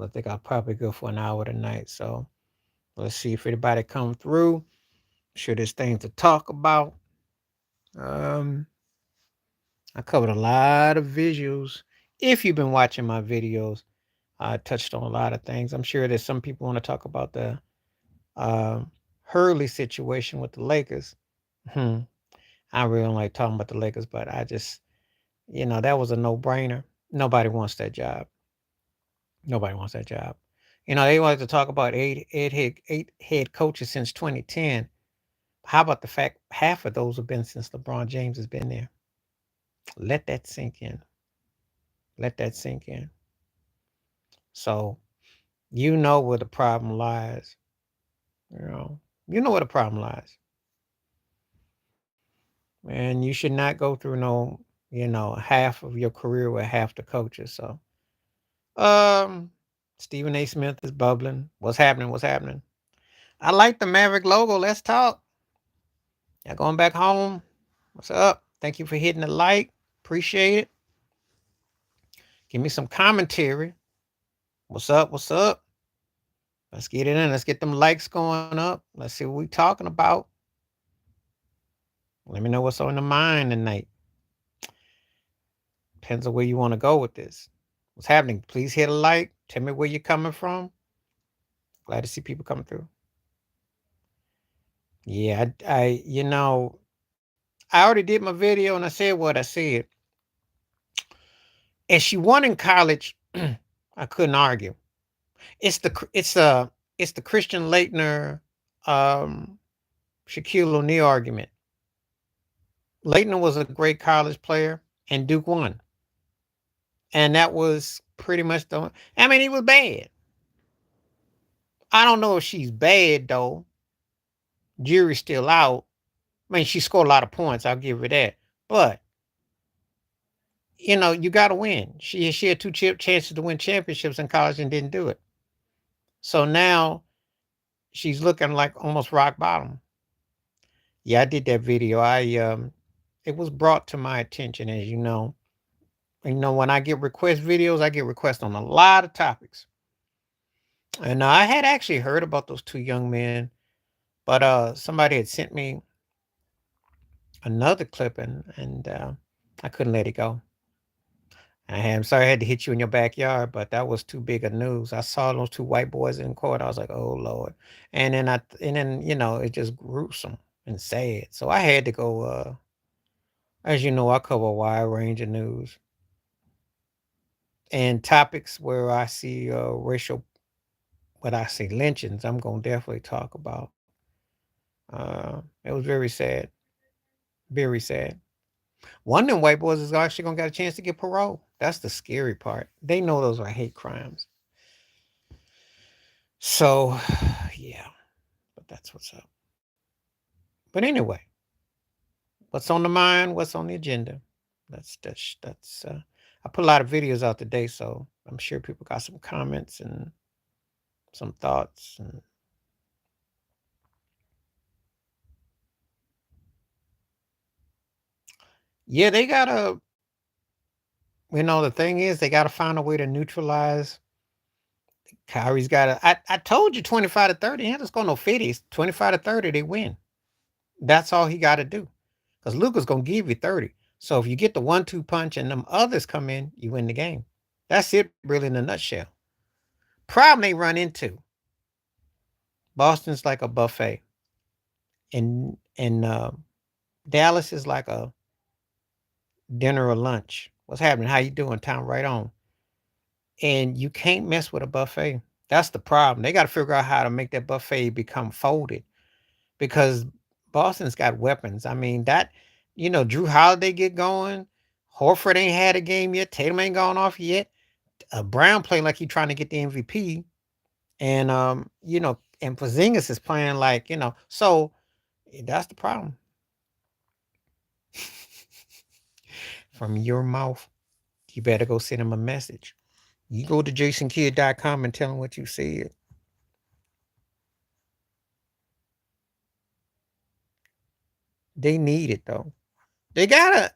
I think I'll probably go for an hour tonight. So let's see if anybody come through. Sure, there's things to talk about. Um, I covered a lot of visuals. If you've been watching my videos, I touched on a lot of things. I'm sure there's some people want to talk about the Hurley situation with the Lakers. Hmm. I really don't like talking about the Lakers, but I just, that was a no-brainer. Nobody wants that job. Nobody wants that job. They wanted to talk about eight head coaches since 2010. How about the fact half of those have been since LeBron James has been there? Let that sink in. Let that sink in. So you know where the problem lies. You know, you know where the problem lies. And you should not go through half of your career with half the coaches. So um Stephen A. Smith is bubbling. What's happening? What's happening? I like the Maverick logo. Let's talk. Y'all going back home? What's up? Thank you for hitting the like. Appreciate it. Give me some commentary. What's up? What's up? Let's get it in. Let's get them likes going up. Let's see what we talking about. Let me know what's on the mind tonight. Depends on where you want to go with this. What's happening? Please hit a like. Tell me where you're coming from. Glad to see people coming through. Yeah, I already did my video and I said what I said. And she won in college. I couldn't argue. It's the Christian Leitner, um, Shaquille O'Neal argument. Leitner was a great college player, and Duke won, and that was pretty much the. I mean, he was bad. I don't know if she's bad though. Jury's still out. I mean, she scored a lot of points. I'll give her that. But you got to win. She had two chances to win championships in college and didn't do it. So now she's looking like almost rock bottom. Yeah, I did that video. It was brought to my attention, as you know. When I get request videos, I get requests on a lot of topics. And I had actually heard about those two young men, but somebody had sent me another clip, and I couldn't let it go. I'm sorry I had to hit you in your backyard, but that was too big of news. I saw those two white boys in court. I was like, "Oh Lord!" And then it just gruesome and sad. So I had to go. As you know, I cover a wide range of news and topics where I see racial, what I see lynchings. I'm gonna definitely talk about. It was very sad, very sad. One of them white boys is actually gonna get a chance to get parole. That's the scary part. They know those are hate crimes. So, yeah, but that's what's up. But anyway, what's on the mind? What's on the agenda? That's. I put a lot of videos out today, so I'm sure people got some comments and some thoughts. And yeah, they gotta. The thing is, they gotta find a way to neutralize. Kyrie's got to. I told you 25 to 30. He ain't just going no 50s. 25 to 30, they win. That's all he got to do. Because Luka's going to give you 30. So if you get the 1-2 punch and them others come in, you win the game. That's it, really, in a nutshell. Problem they run into. Boston's like a buffet. And Dallas is like a dinner or lunch. What's happening? How you doing? Time right on. And you can't mess with a buffet. That's the problem. They got to figure out how to make that buffet become folded because Boston's got weapons. I mean, Drew Holiday get going. Horford ain't had a game yet. Tatum ain't gone off yet. Brown playing like he trying to get the MVP. And Porzingis is playing like, so that's the problem. From your mouth, you better go send him a message. You go to jasonkid.com and tell him what you said. They need it though. They gotta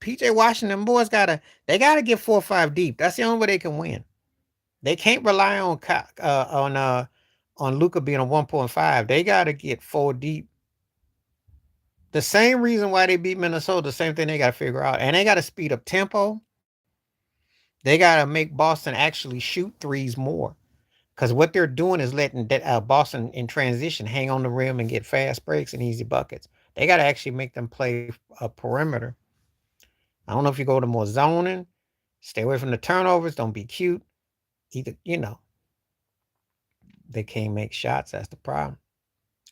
PJ Washington boys they gotta get 4 or 5 deep. That's the only way they can win. They can't rely on Luca being a 1.5. They got to get four deep. The same reason why they beat Minnesota, the same thing they got to figure out, and they got to speed up tempo. They got to make Boston actually shoot threes more. Because what they're doing is letting Boston in transition hang on the rim and get fast breaks and easy buckets. They got to actually make them play a perimeter. I don't know if you go to more zoning, stay away from the turnovers, don't be cute. Either, they can't make shots. That's the problem.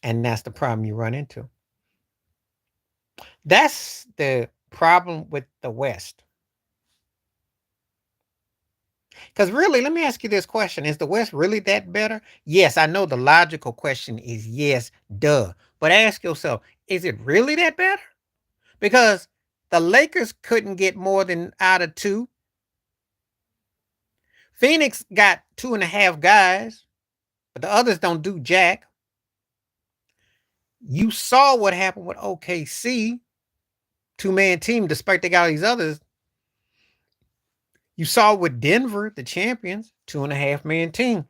And that's the problem you run into. That's the problem with the West. Because really, let me ask you this question. Is the West really that better? Yes, I know the logical question is yes, duh. But ask yourself, is it really that better? Because the Lakers couldn't get more than out of two. Phoenix got 2.5 guys, but the others don't do jack. You saw what happened with OKC, two-man team, despite they got all these others. You saw with Denver, the champions, 2.5 man team.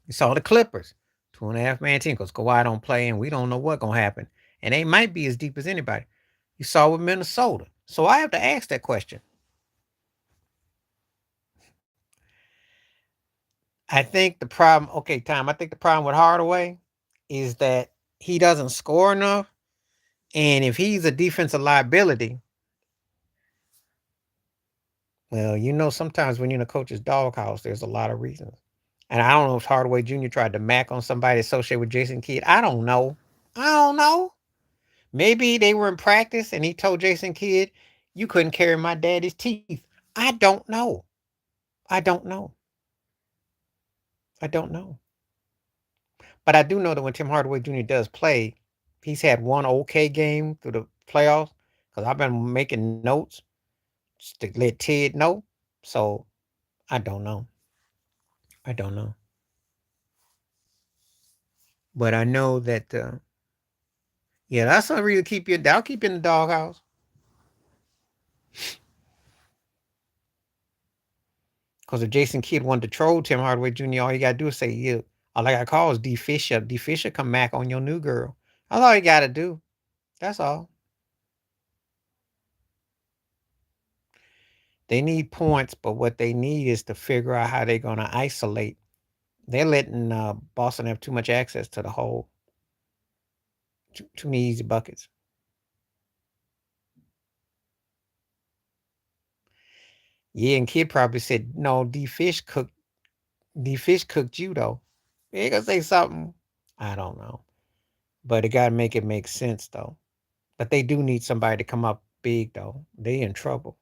You saw the Clippers, 2.5 man team, because Kawhi don't play and we don't know what's going to happen. And they might be as deep as anybody. You saw with Minnesota. So I have to ask that question. I think the problem, okay, Tom, I think the problem with Hardaway is that he doesn't score enough. And if he's a defensive liability, well, sometimes when you're in a coach's doghouse, there's a lot of reasons. And I don't know if Hardaway Jr. tried to mac on somebody associated with Jason Kidd. I don't know. I don't know. Maybe they were in practice and he told Jason Kidd, you couldn't carry my daddy's teeth. I don't know. I don't know. I don't know. But I do know that when Tim Hardaway Jr. does play, he's had one okay game through the playoffs because I've been making notes just to let Ted know. So I don't know. I don't know. But I know that, yeah, that's not really that'll keep you in the doghouse. Because if Jason Kidd wanted to troll Tim Hardaway Jr., all you got to do is say, yeah, all I got to call is D Fisher. D Fisher come back on your new girl. That's all you got to do. That's all. They need points, but what they need is to figure out how they're going to isolate. They're letting Boston have too much access to the hole. Too many easy buckets. Yeah, and Kid probably said, no, D Fish cooked you though. You ain't gonna say something. I don't know. But it gotta make it make sense though. But they do need somebody to come up big though. They in trouble.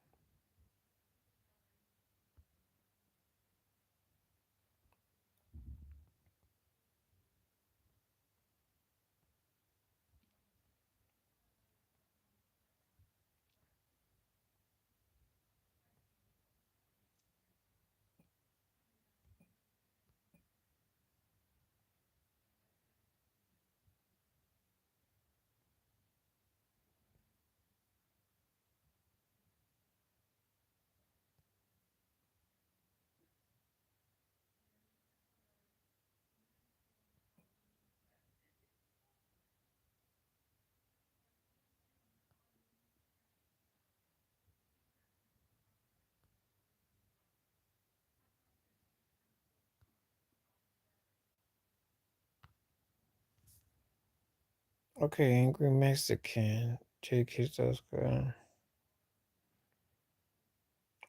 Okay, angry Mexican. Jake does good.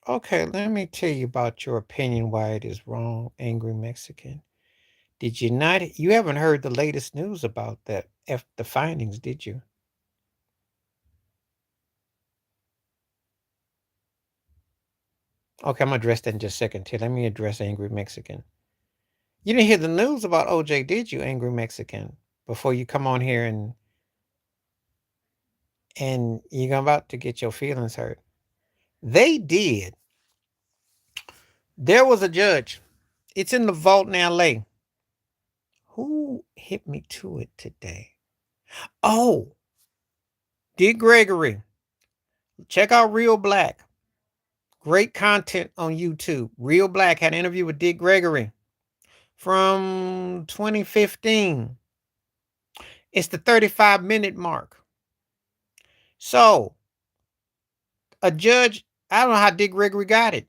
Okay, let me tell you about your opinion why it is wrong, angry Mexican. Did you not? You haven't heard the latest news about the findings, did you? Okay, I'm gonna address that in just a second. Let me address angry Mexican. You didn't hear the news about OJ, did you, angry Mexican? Before you come on here and you're about to get your feelings hurt. They did. There was a judge. It's in the vault in LA. Who hit me to it today? Oh, Dick Gregory. Check out Real Black. Great content on YouTube. Real Black had an interview with Dick Gregory from 2015. It's the 35-minute mark. So, a judge, I don't know how Dick Gregory got it.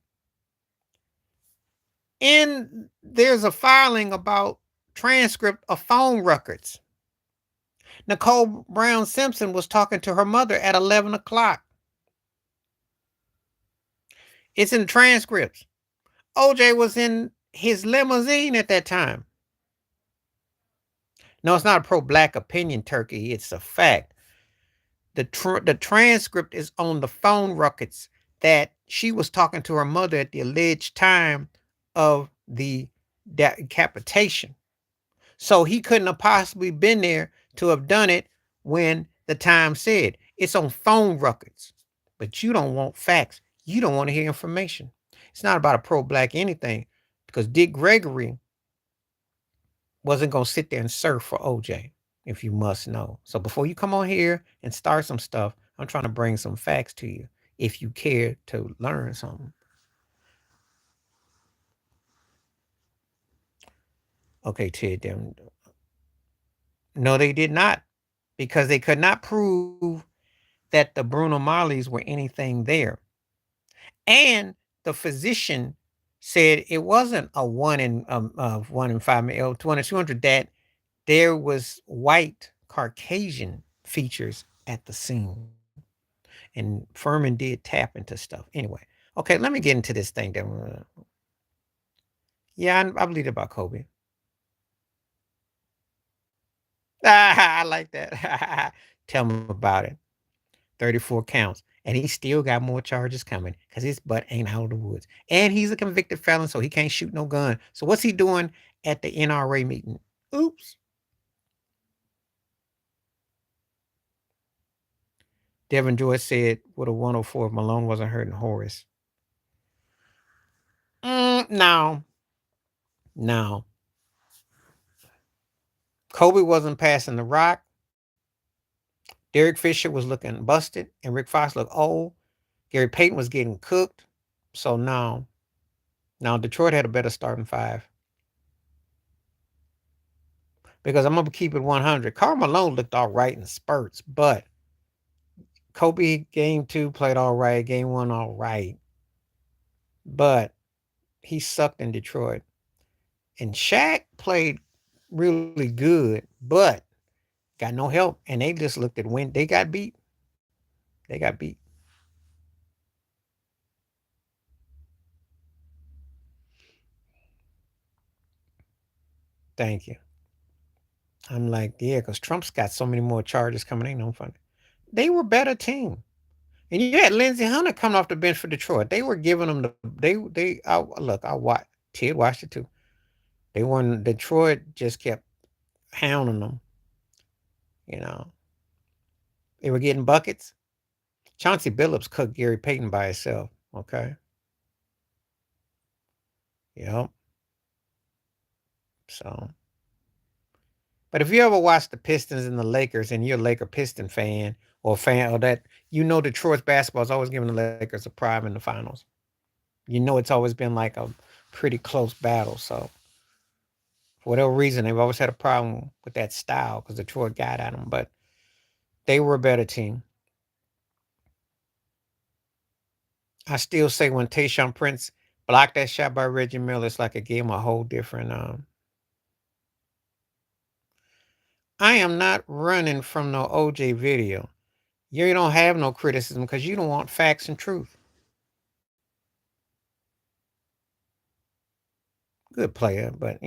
And there's a filing about transcript of phone records. Nicole Brown Simpson was talking to her mother at 11 o'clock. It's in the transcripts. OJ was in his limousine at that time. No, it's not a pro-black opinion, Turkey. It's a fact. The transcript is on the phone records that she was talking to her mother at the alleged time of the decapitation. So he couldn't have possibly been there to have done it when the time said. It's on phone records. But you don't want facts. You don't want to hear information. It's not about a pro-black anything, because Dick Gregory wasn't going to sit there and surf for OJ, if you must know. So before you come on here and start some stuff, I'm trying to bring some facts to you if you care to learn something. Okay, Ted, them. No, they did not, because they could not prove that the Bruno Marleys were anything there. And the physician said it wasn't a 1 in 5 mil, 200, that there was white Caucasian features at the scene. And Furman did tap into stuff. Anyway, okay, let me get into this thing. Yeah, I believe about Kobe. I like that. Tell me about it. 34 counts. And he still got more charges coming because his butt ain't out of the woods. And he's a convicted felon, so he can't shoot no gun. So what's he doing at the NRA meeting? Oops. Devin Joyce said with a 104 if Malone wasn't hurting Horace. No. No. Kobe wasn't passing the rock. Derek Fisher was looking busted, and Rick Fox looked old. Gary Payton was getting cooked. So no. Now Detroit had a better starting five. Because I'm going to keep it 100. Karl Malone looked all right in spurts, but Kobe game 2 played all right. Game 1 all right. But he sucked in Detroit. And Shaq played really good, but got no help. And they just looked at win. They got beat. They got beat. Thank you. I'm like, yeah, because Trump's got so many more charges coming. Ain't no fun. They were a better team. And you had Lindsey Hunter coming off the bench for Detroit. They were giving them I watched. Ted watched it too. They won. Detroit just kept hounding them. You know, they were getting buckets. Chauncey Billups cooked Gary Payton by himself. Okay. Yep. So, but if you ever watch the Pistons and the Lakers, and you're a Laker Piston fan or fan of that, you know Detroit's basketball is always giving the Lakers a prime in the finals. You know it's always been like a pretty close battle. So, for whatever reason, they've always had a problem with that style because Detroit got at them, but they were a better team. I still say when Tayshaun Prince blocked that shot by Reggie Miller, it's like it gave him a whole different. I am not running from no OJ video. You don't have no criticism because you don't want facts and truth. Good player, but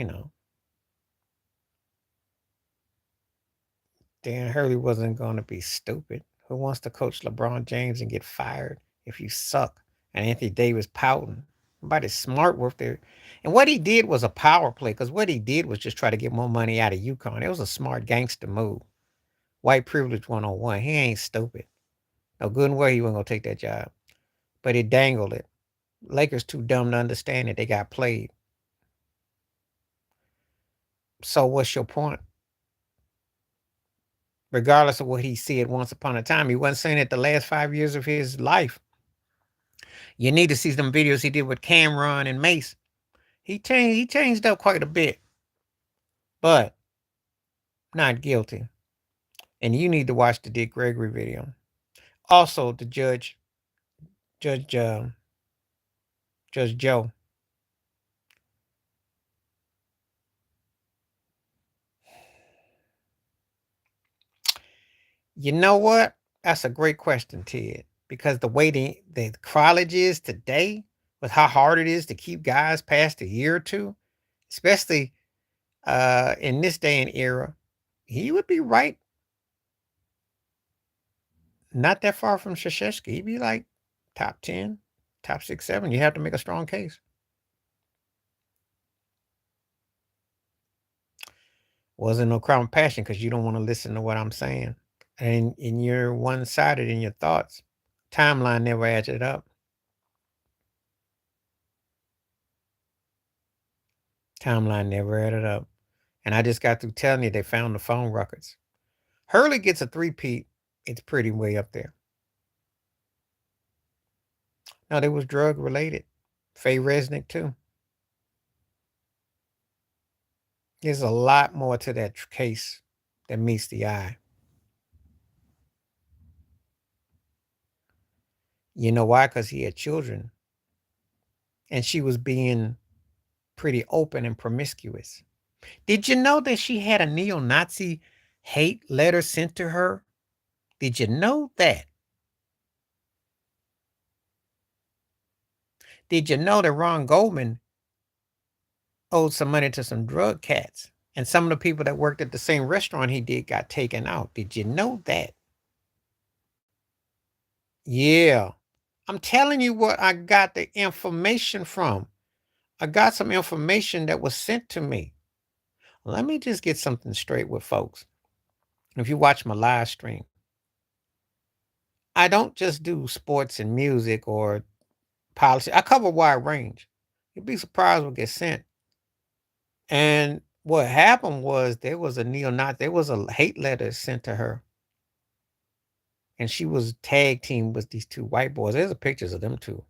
Dan Hurley wasn't going to be stupid. Who wants to coach LeBron James and get fired if you suck? And Anthony Davis pouting. Nobody's smart worth there. And what he did was a power play, because what he did was just try to get more money out of UConn. It was a smart gangster move. White privilege 101. He ain't stupid. No good and well he wasn't going to take that job. But he dangled it. Lakers too dumb to understand it. They got played. So what's your point? Regardless of what he said once upon a time, he wasn't saying it the last 5 years of his life. You need to see some videos he did with Cameron and Mace. He changed up quite a bit, but not guilty. And you need to watch the Dick Gregory video. Also, the Judge Judge Joe. You know what? That's a great question, Ted. Because the way the college is today, with how hard it is to keep guys past a year or two, especially in this day and era, he would be right not that far from Krzyzewski. He'd be like top 10, top 6, 7. You have to make a strong case. Wasn't no crime of passion because you don't want to listen to what I'm saying. And you're one sided in your thoughts. Timeline never adds it up. Timeline never added up. And I just got through telling you they found the phone records. Hurley gets a three-peat. It's pretty way up there. No, they was drug related. Faye Resnick too. There's a lot more to that case than meets the eye. You know why? Because he had children. And she was being pretty open and promiscuous. Did you know that she had a neo-Nazi hate letter sent to her? Did you know that? Did you know that Ron Goldman owed some money to some drug cats? And some of the people that worked at the same restaurant he did got taken out. Did you know that? Yeah. I'm telling you what I got the information from. I got some information that was sent to me. Let me just get something straight with folks. If you watch my live stream, I don't just do sports and music or policy. I cover a wide range. You'd be surprised what gets sent. And what happened was there was a neo-Nazi, there was a hate letter sent to her. And she was tag team with these two white boys. There's pictures of them two.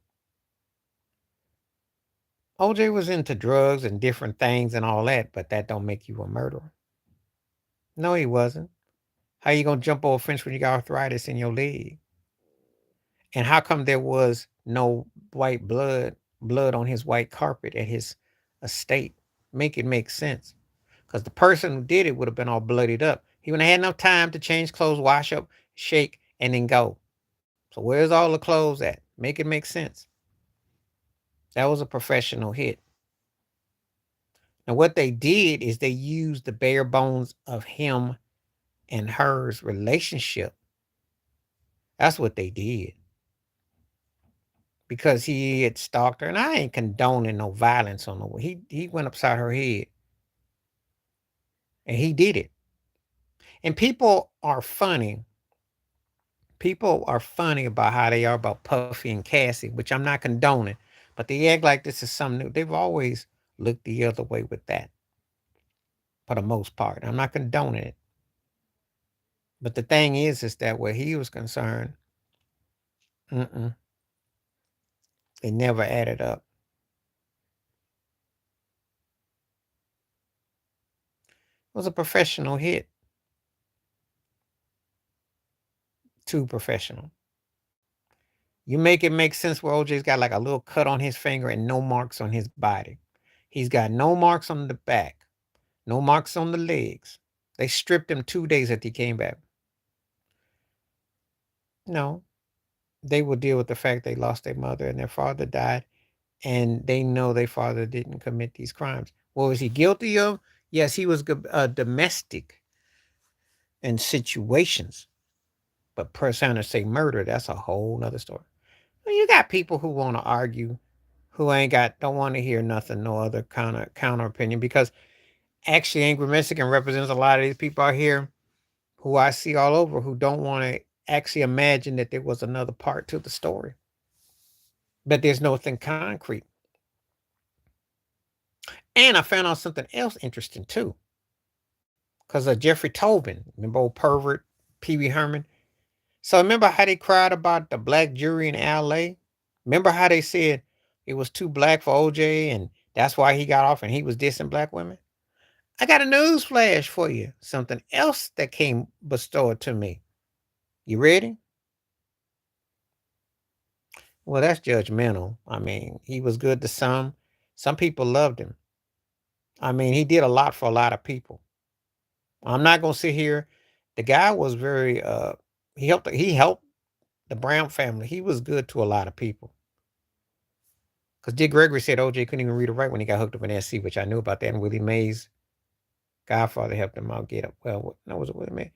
OJ was into drugs and different things and all that, but that don't make you a murderer. No, he wasn't. How you gonna jump over a fence when you got arthritis in your leg? And how come there was no white blood on his white carpet at his estate? Make it make sense. Because the person who did it would have been all bloodied up. He wouldn't have had no time to change clothes, wash up, shake, and then go. So where's all the clothes at? Make it make sense. That was a professional hit. And what they did is they used the bare bones of him and her's relationship. That's what they did. Because he had stalked her. And I ain't condoning no violence on her. He went upside her head. And he did it. And people are funny. People are funny about how they are about Puffy and Cassie, which I'm not condoning. But they act like this is something new. They've always looked the other way with that. For the most part. I'm not condoning it. But the thing is that where he was concerned, it never added up. It was a professional hit. Too professional. You make it make sense where OJ's got like a little cut on his finger and no marks on his body. He's got no marks on the back, no marks on the legs. They stripped him 2 days after he came back. No, they will deal with the fact they lost their mother and their father died, and they know their father didn't commit these crimes. What was he guilty of? Yes, he was domestic in situations, but per se say murder, that's a whole nother story. Well, you got people who want to argue, who don't want to hear nothing, no other counter opinion, because actually Angry Mexican represents a lot of these people out here who I see all over who don't want to actually imagine that there was another part to the story. But there's nothing concrete. And I found out something else interesting too. Because of Jeffrey Tobin, remember old pervert Pee Wee Herman? So remember how they cried about the black jury in LA? Remember how they said it was too black for OJ and that's why he got off and he was dissing black women? I got a news flash for you. Something else that came bestowed to me. You ready? Well, that's judgmental. I mean, he was good to some. Some people loved him. I mean, he did a lot for a lot of people. I'm not gonna sit here. The guy was very he helped the Brown family. He was good to a lot of people. Because Dick Gregory said OJ couldn't even read or write when he got hooked up in SC, which I knew about that. And Willie Mays' godfather helped him out get up. Well, no, was it Willie Mays?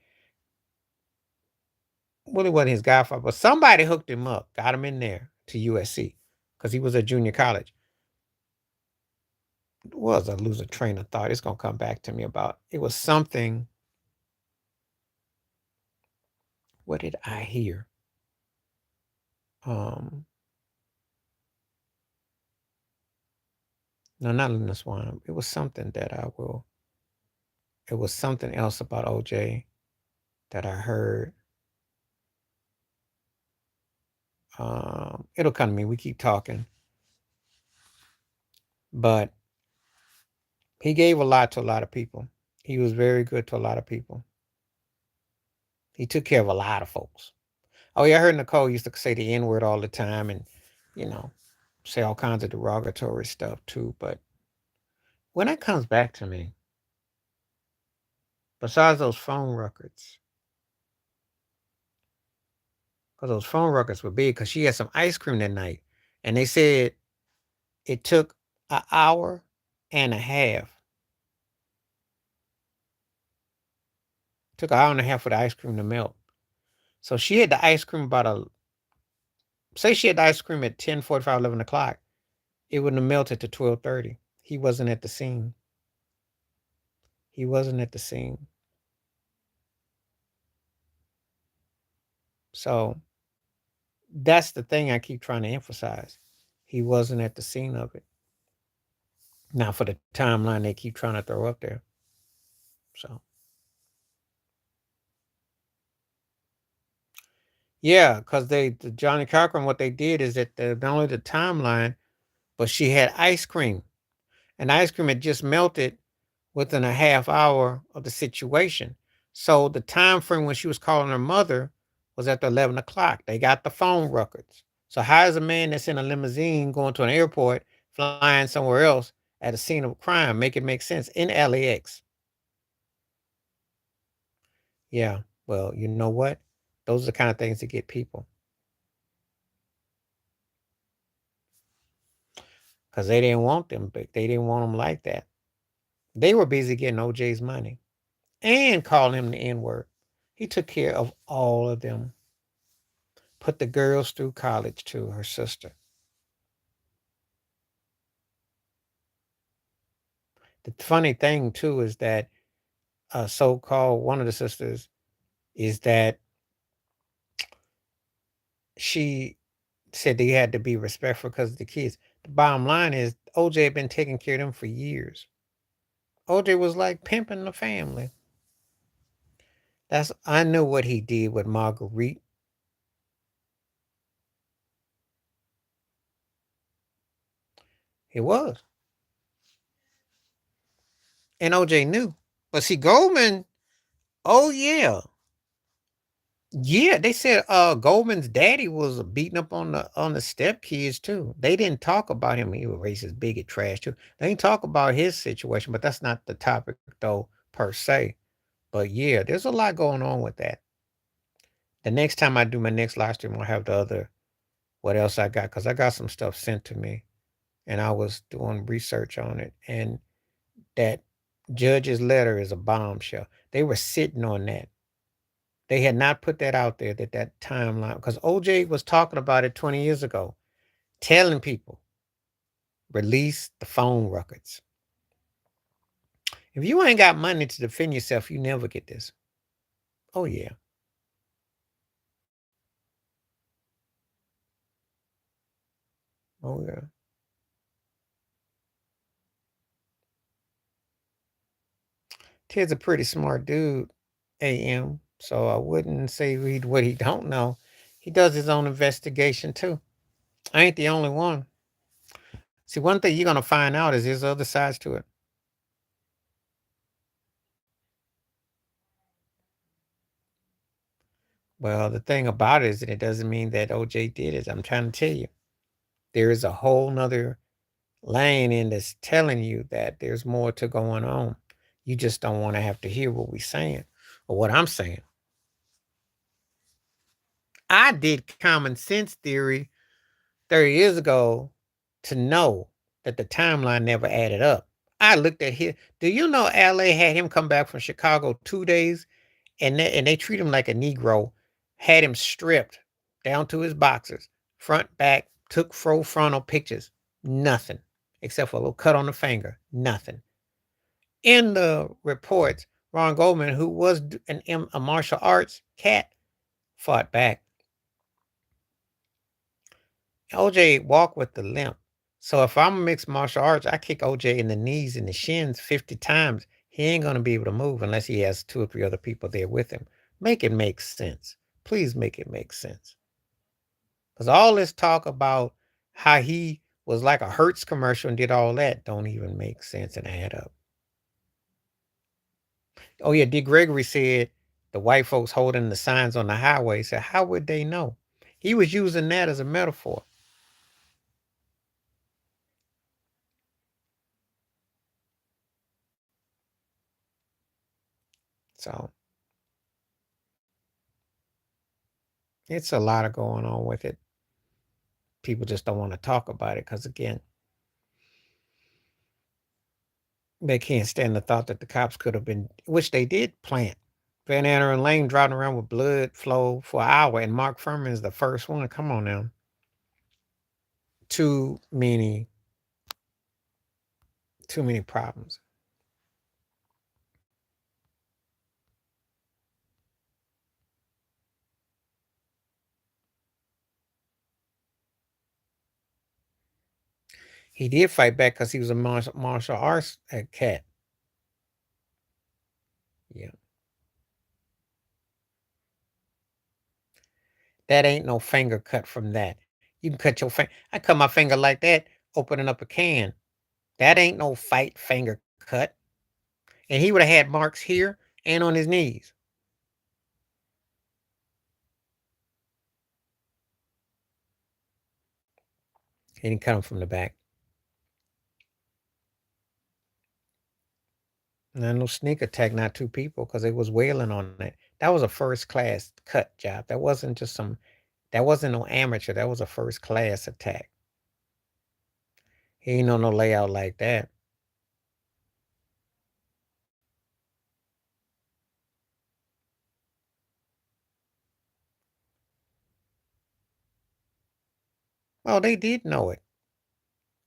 Willie wasn't his godfather, but somebody hooked him up, got him in there to USC because he was a junior college. It was a loser train of thought. It's gonna come back to me about it was something. What did I hear? Um, no, not Linda Swan. It was something that I will. It was something else about OJ that I heard. It'll come to me. We keep talking, but he gave a lot to a lot of people. He was very good to a lot of people. He took care of a lot of folks. Oh yeah, I heard Nicole used to say the N word all the time, and you know, say all kinds of derogatory stuff too. But when it comes back to me, besides those phone records, because those phone records were big, because she had some ice cream that night, and they said it took an hour and a half. Took an hour and a half for the ice cream to melt. So she had the ice cream about say she had the ice cream at 10:45, 11 o'clock. It wouldn't have melted to 12:30. He wasn't at the scene. He wasn't at the scene. So that's the thing I keep trying to emphasize. He wasn't at the scene of it. Now for the timeline they keep trying to throw up there. So yeah, because the Johnny Cochran, what they did is that not only the timeline, but she had ice cream. And the ice cream had just melted within a half hour of the situation. So the time frame when she was calling her mother was at the 11 o'clock. They got the phone records. So how is a man that's in a limousine going to an airport, flying somewhere else at a scene of a crime, make it make sense in LAX? Yeah, well, you know what? Those are the kind of things that get people because they didn't want them, but they didn't want them like that. They were busy getting OJ's money and calling him the N word. He took care of all of them. Put the girls through college too, her sister. The funny thing too is that so-called one of the sisters is that she said they had to be respectful because of the kids. The bottom line is OJ had been taking care of them for years. OJ was like pimping the family. I know what he did with Marguerite. It was. And OJ knew. But see, Goldman, oh yeah. Yeah, they said Goldman's daddy was beating up on the stepkids too. They didn't talk about him. He was racist, bigot, trash too. They didn't talk about his situation, but that's not the topic though per se. But yeah, there's a lot going on with that. The next time I do my next live stream, I'll have the other what else I got because I got some stuff sent to me, and I was doing research on it. And that judge's letter is a bombshell. They were sitting on that. They had not put that out there that timeline because OJ was talking about it 20 years ago, telling people release the phone records. If you ain't got money to defend yourself, you never get this. Oh yeah. Oh yeah. Ted's a pretty smart dude, AM. So I wouldn't say read what he don't know. He does his own investigation too. I ain't the only one. See, one thing you're gonna find out is there's other sides to it. Well, the thing about it is that it doesn't mean that OJ did it. I'm trying to tell you. There is a whole nother lane in that's telling you that there's more to going on. You just don't want to have to hear what we're saying or what I'm saying. I did common sense theory 30 years ago to know that the timeline never added up. I looked at him. Do you know LA had him come back from Chicago 2 days and they treat him like a Negro, had him stripped down to his boxers, front, back, took frontal pictures. Nothing. Except for a little cut on the finger. Nothing. In the reports, Ron Goldman, who was a martial arts cat, fought back. OJ walked with the limp. So if I'm a mixed martial arts, I kick OJ in the knees and the shins 50 times. He ain't going to be able to move unless he has 2 or 3 other people there with him. Make it make sense. Please make it make sense. Because all this talk about how he was like a Hertz commercial and did all that don't even make sense and add up. Oh, yeah, D. Gregory said the white folks holding the signs on the highway. Said, how would they know? He was using that as a metaphor. So it's a lot of going on with it. People just don't want to talk about it because, again, they can't stand the thought that the cops could have been, which they did plant. Van Anner and Lane driving around with blood flow for an hour, and Mark Furman is the first one. Come on now. Too many, too many problems. He did fight back because he was a martial arts cat. Yeah. That ain't no finger cut from that. You can cut your finger. I cut my finger like that, opening up a can. That ain't no fight finger cut. And he would have had marks here and on his knees. He didn't cut him from the back. Not no sneak attack, not 2 people, because they was wailing on it. That was a first class cut job. That wasn't just some. That wasn't no amateur. That was a first class attack. He ain't on no layout like that. Well, they did know it.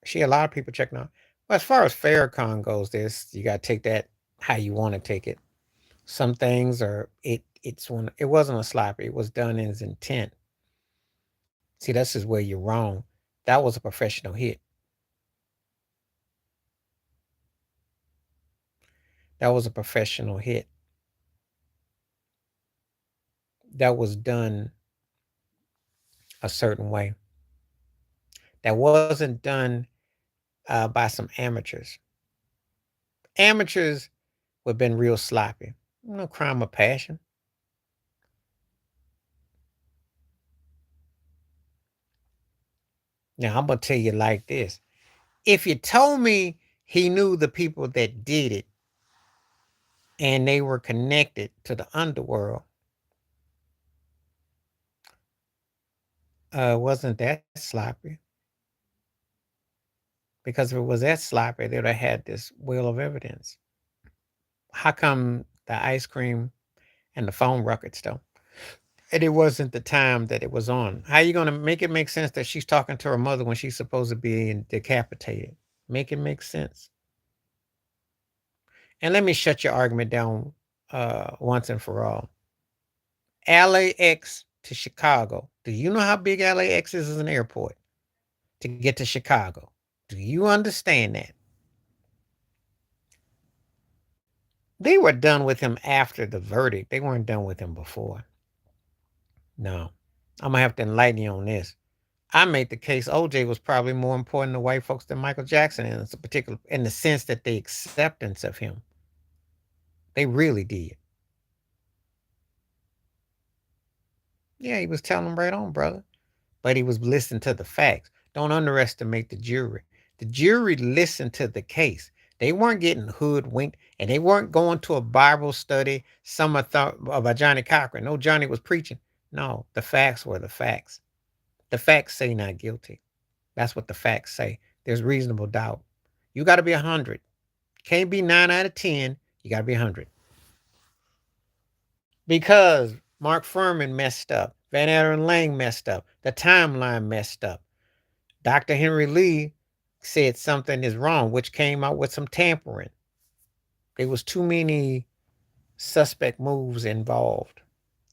See, a lot of people checking out. Well, as far as Farrakhan goes, this you got to take that how you want to take it. Some things are it wasn't a sloppy. It was done in his intent. See, this is where you're wrong. That was a professional hit. That was a professional hit. That was done a certain way. That wasn't done by some amateurs. Amateurs would have been real sloppy. No crime of passion. Now, I'm going to tell you like this. If you told me he knew the people that did it and they were connected to the underworld, wasn't that sloppy? Because if it was that sloppy, they would have had this wheel of evidence. How come the ice cream and the phone records though? And it wasn't the time that it was on. How you gonna make it make sense that she's talking to her mother when she's supposed to be decapitated? Make it make sense. And let me shut your argument down once and for all. LAX to Chicago. Do you know how big LAX is as an airport to get to Chicago? Do you understand that? They were done with him after the verdict. They weren't done with him before. No. I'm gonna have to enlighten you on this. I made the case OJ was probably more important to white folks than Michael Jackson in a particular, in the sense that the acceptance of him. They really did. Yeah, he was telling them right on, brother. But he was listening to the facts. Don't underestimate the jury. The jury listened to the case. They weren't getting hoodwinked, and they weren't going to a Bible study. Some thought about Johnny Cochran. No, Johnny was preaching. No, the facts were the facts. The facts say not guilty. That's what the facts say. There's reasonable doubt. You got to be 100. Can't be 9 out of 10. You got to be 100. Because Mark Furman messed up. Van Aaron Lang messed up. The timeline messed up. Dr. Henry Lee said something is wrong, which came out with some tampering. There was too many suspect moves involved.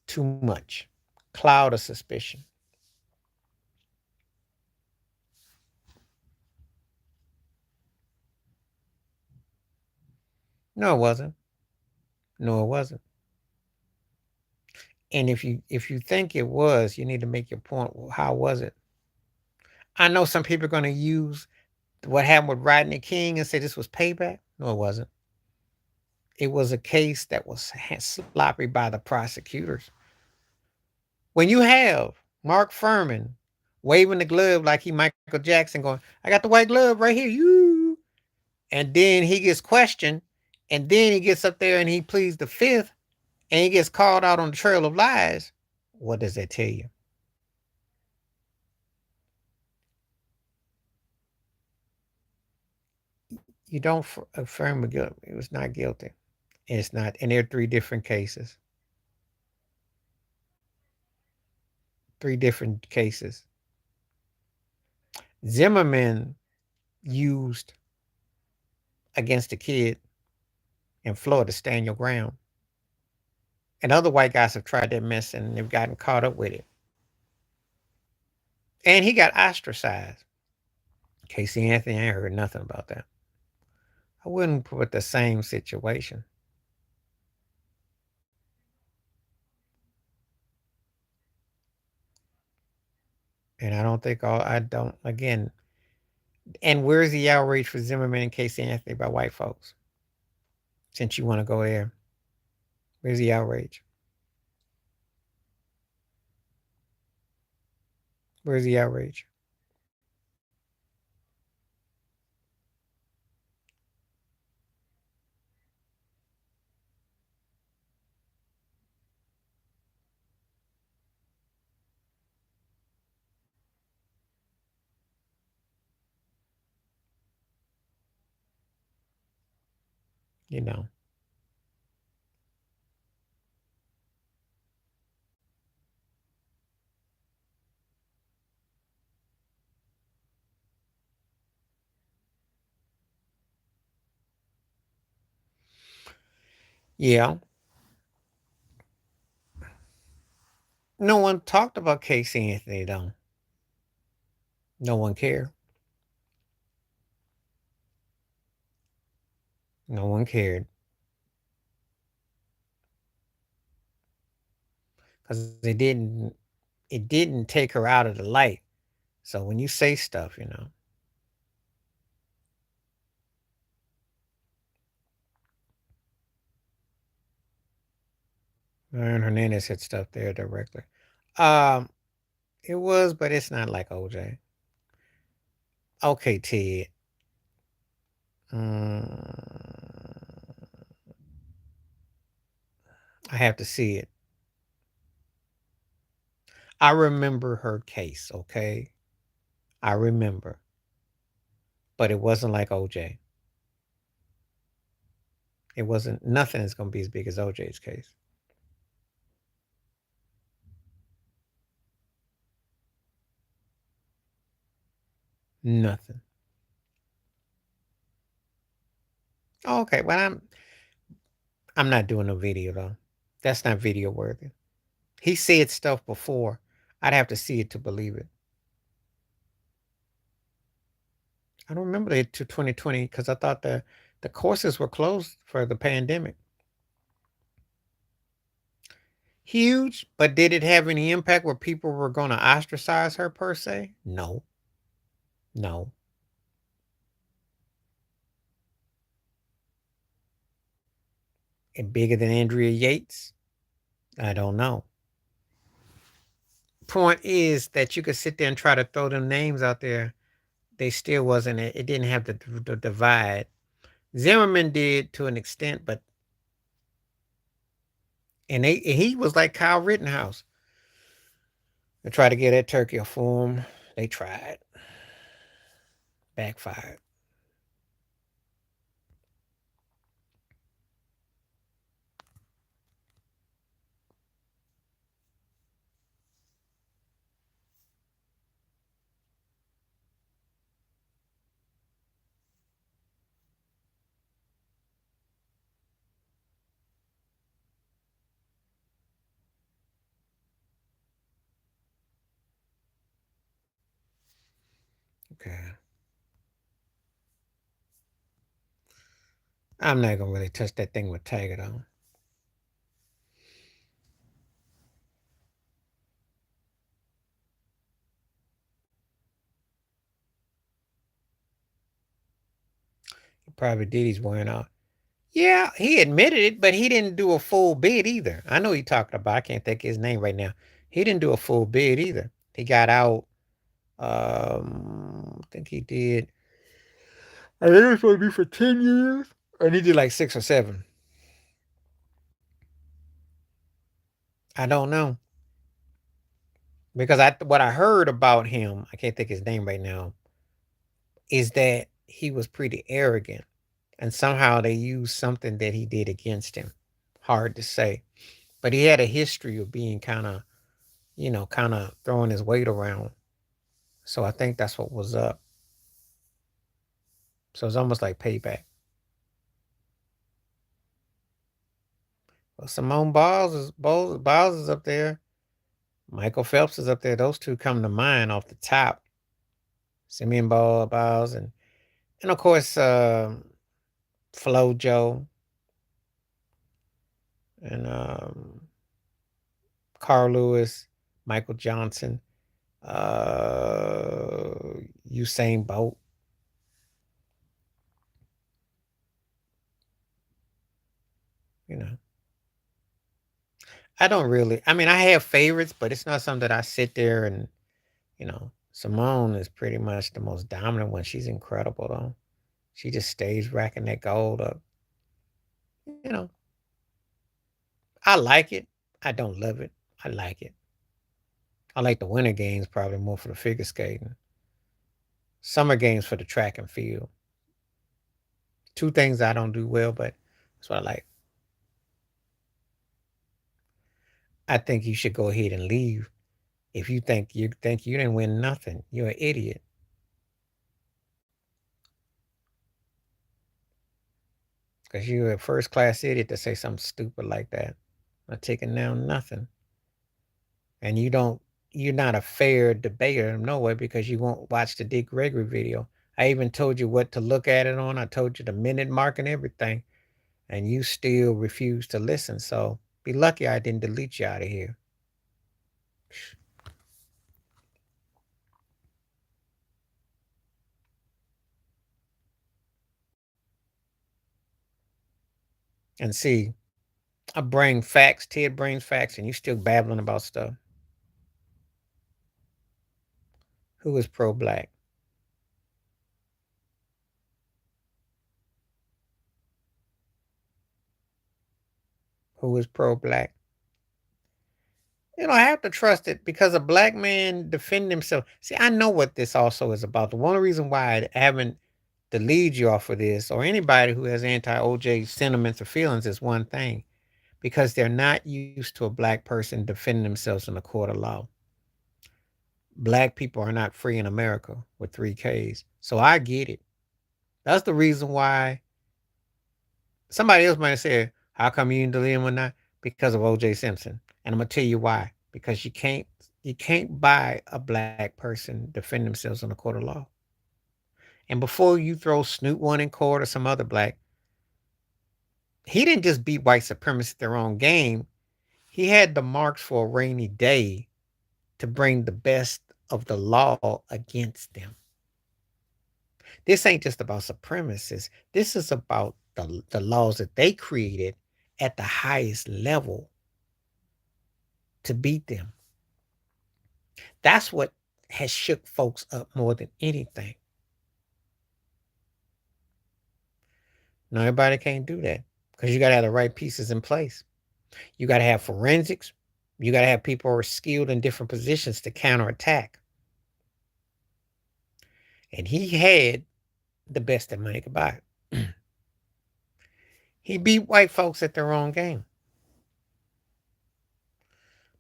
Too much. Cloud of suspicion. No, it wasn't. No, it wasn't. And if you think it was, you need to make your point. Well, how was it? I know some people are going to use what happened with Rodney King and say this was payback. No, it wasn't. It was a case that was sloppy by the prosecutors. When you have Mark Furman waving the glove like he Michael Jackson going, I got the white glove right here, you. And then he gets questioned, and then he gets up there and he pleads the fifth, and he gets called out on the trail of lies. What does that tell you? You don't affirm a guilt. It was not guilty. It's not. And there are three different cases. Three different cases. Zimmerman used against a kid in Florida, stand your ground. And other white guys have tried that mess and they've gotten caught up with it. And he got ostracized. Casey Anthony, I heard nothing about that. I wouldn't put the same situation. And I don't think again, and where's the outrage for Zimmerman and Casey Anthony by white folks? Since you want to go there, where's the outrage? Where's the outrage? You know. Yeah. No one talked about Casey Anthony though. No one cared. No one cared. Because it didn't take her out of the light. So when you say stuff, Aaron Hernandez said stuff there directly. Um, it was, but it's not like OJ. Okay, Ted. Mm, I have to see it. I remember her case, okay? I remember. But it wasn't like OJ. It wasn't, nothing is going to be as big as OJ's case. Nothing. Oh, okay, well, I'm not doing a video though. That's not video worthy. He said stuff before. I'd have to see it to believe it. I don't remember it to 2020 because I thought the courses were closed for the pandemic. Huge, but did it have any impact where people were going to ostracize her per se? No, no. And bigger than Andrea Yates? I don't know. Point is that you could sit there and try to throw them names out there. They still wasn't, it didn't have the divide. Zimmerman did to an extent, but, and he was like Kyle Rittenhouse. They tried to get that turkey reform. They tried. Backfired. Okay. I'm not gonna really touch that thing with Tiger though. He probably did. He's wearing out. Yeah, he admitted it, but he didn't do a full bid either. I know he talking about. I can't think of his name right now. He didn't do a full bid either. He got out. I think he did. I think it was supposed to be for 10 years, or he did like 6 or 7. I don't know because I what I heard about him. I can't think his name right now. Is that he was pretty arrogant, and somehow they used something that he did against him. Hard to say, but he had a history of being kind of, kind of throwing his weight around. So I think that's what was up. So it's almost like payback. Well, Simone Biles is up there. Michael Phelps is up there. Those two come to mind off the top. Simeon Biles and of course FloJo and Carl Lewis, Michael Johnson, uh, Usain Bolt. You know, I don't really. I mean, I have favorites, but it's not something that I sit there and Simone is pretty much the most dominant one. She's incredible though. She just stays racking that gold up. You know, I like it. I don't love it. I like it. I like the winter games probably more for the figure skating. Summer games for the track and field. Two things I don't do well, but that's what I like. I think you should go ahead and leave if you think you didn't win nothing. You're an idiot. Because you're a first class idiot to say something stupid like that. Not taking down nothing. And you're not a fair debater in no way because you won't watch the Dick Gregory video. I even told you what to look at it on. I told you the minute mark and everything. And you still refuse to listen. So be lucky I didn't delete you out of here. And see, I bring facts, Ted brings facts, and you still babbling about stuff. Who is pro black? Who is pro black? I have to trust it because a black man defend himself. See, I know what this also is about. The one reason why I haven't deleted you off of this or anybody who has anti OJ sentiments or feelings is one thing because they're not used to a black person defending themselves in a court of law. Black people are not free in America with 3Ks. So I get it. That's the reason why somebody else might say, how come you didn't delete him or not? Because of OJ Simpson. And I'm gonna tell you why. Because you can't buy a black person defend themselves in a court of law. And before you throw Snoop one in court or some other black, he didn't just beat white supremacists at their own game. He had the marks for a rainy day to bring the best of the law against them. This ain't just about supremacists. This is about the laws that they created at the highest level to beat them. That's what has shook folks up more than anything. Now, everybody can't do that because you got to have the right pieces in place. You got to have forensics. You got to have people who are skilled in different positions to counterattack. And he had the best that money could buy. He beat white folks at their own game.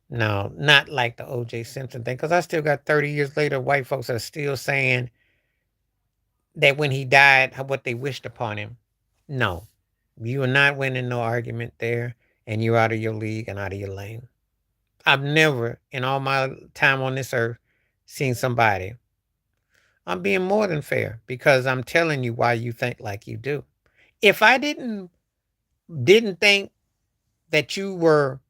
No, not like the O.J. Simpson thing, because I still got 30 years later, white folks are still saying that when he died, what they wished upon him. No, you are not winning no argument there, and you're out of your league and out of your lane. I've never, in all my time on this earth, seen somebody. I'm being more than fair because I'm telling you why you think like you do. If I didn't think that you were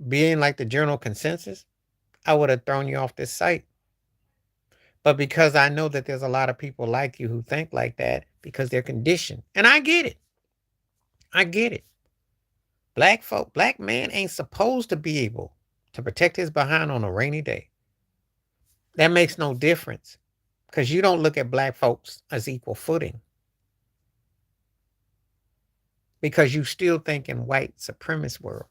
being like the general consensus, I would have thrown you off this site. But because I know that there's a lot of people like you who think like that because they're conditioned. And I get it. I get it. Black man ain't supposed to be able to protect his behind on a rainy day. That makes no difference because you don't look at black folks as equal footing because you still think in white supremacist world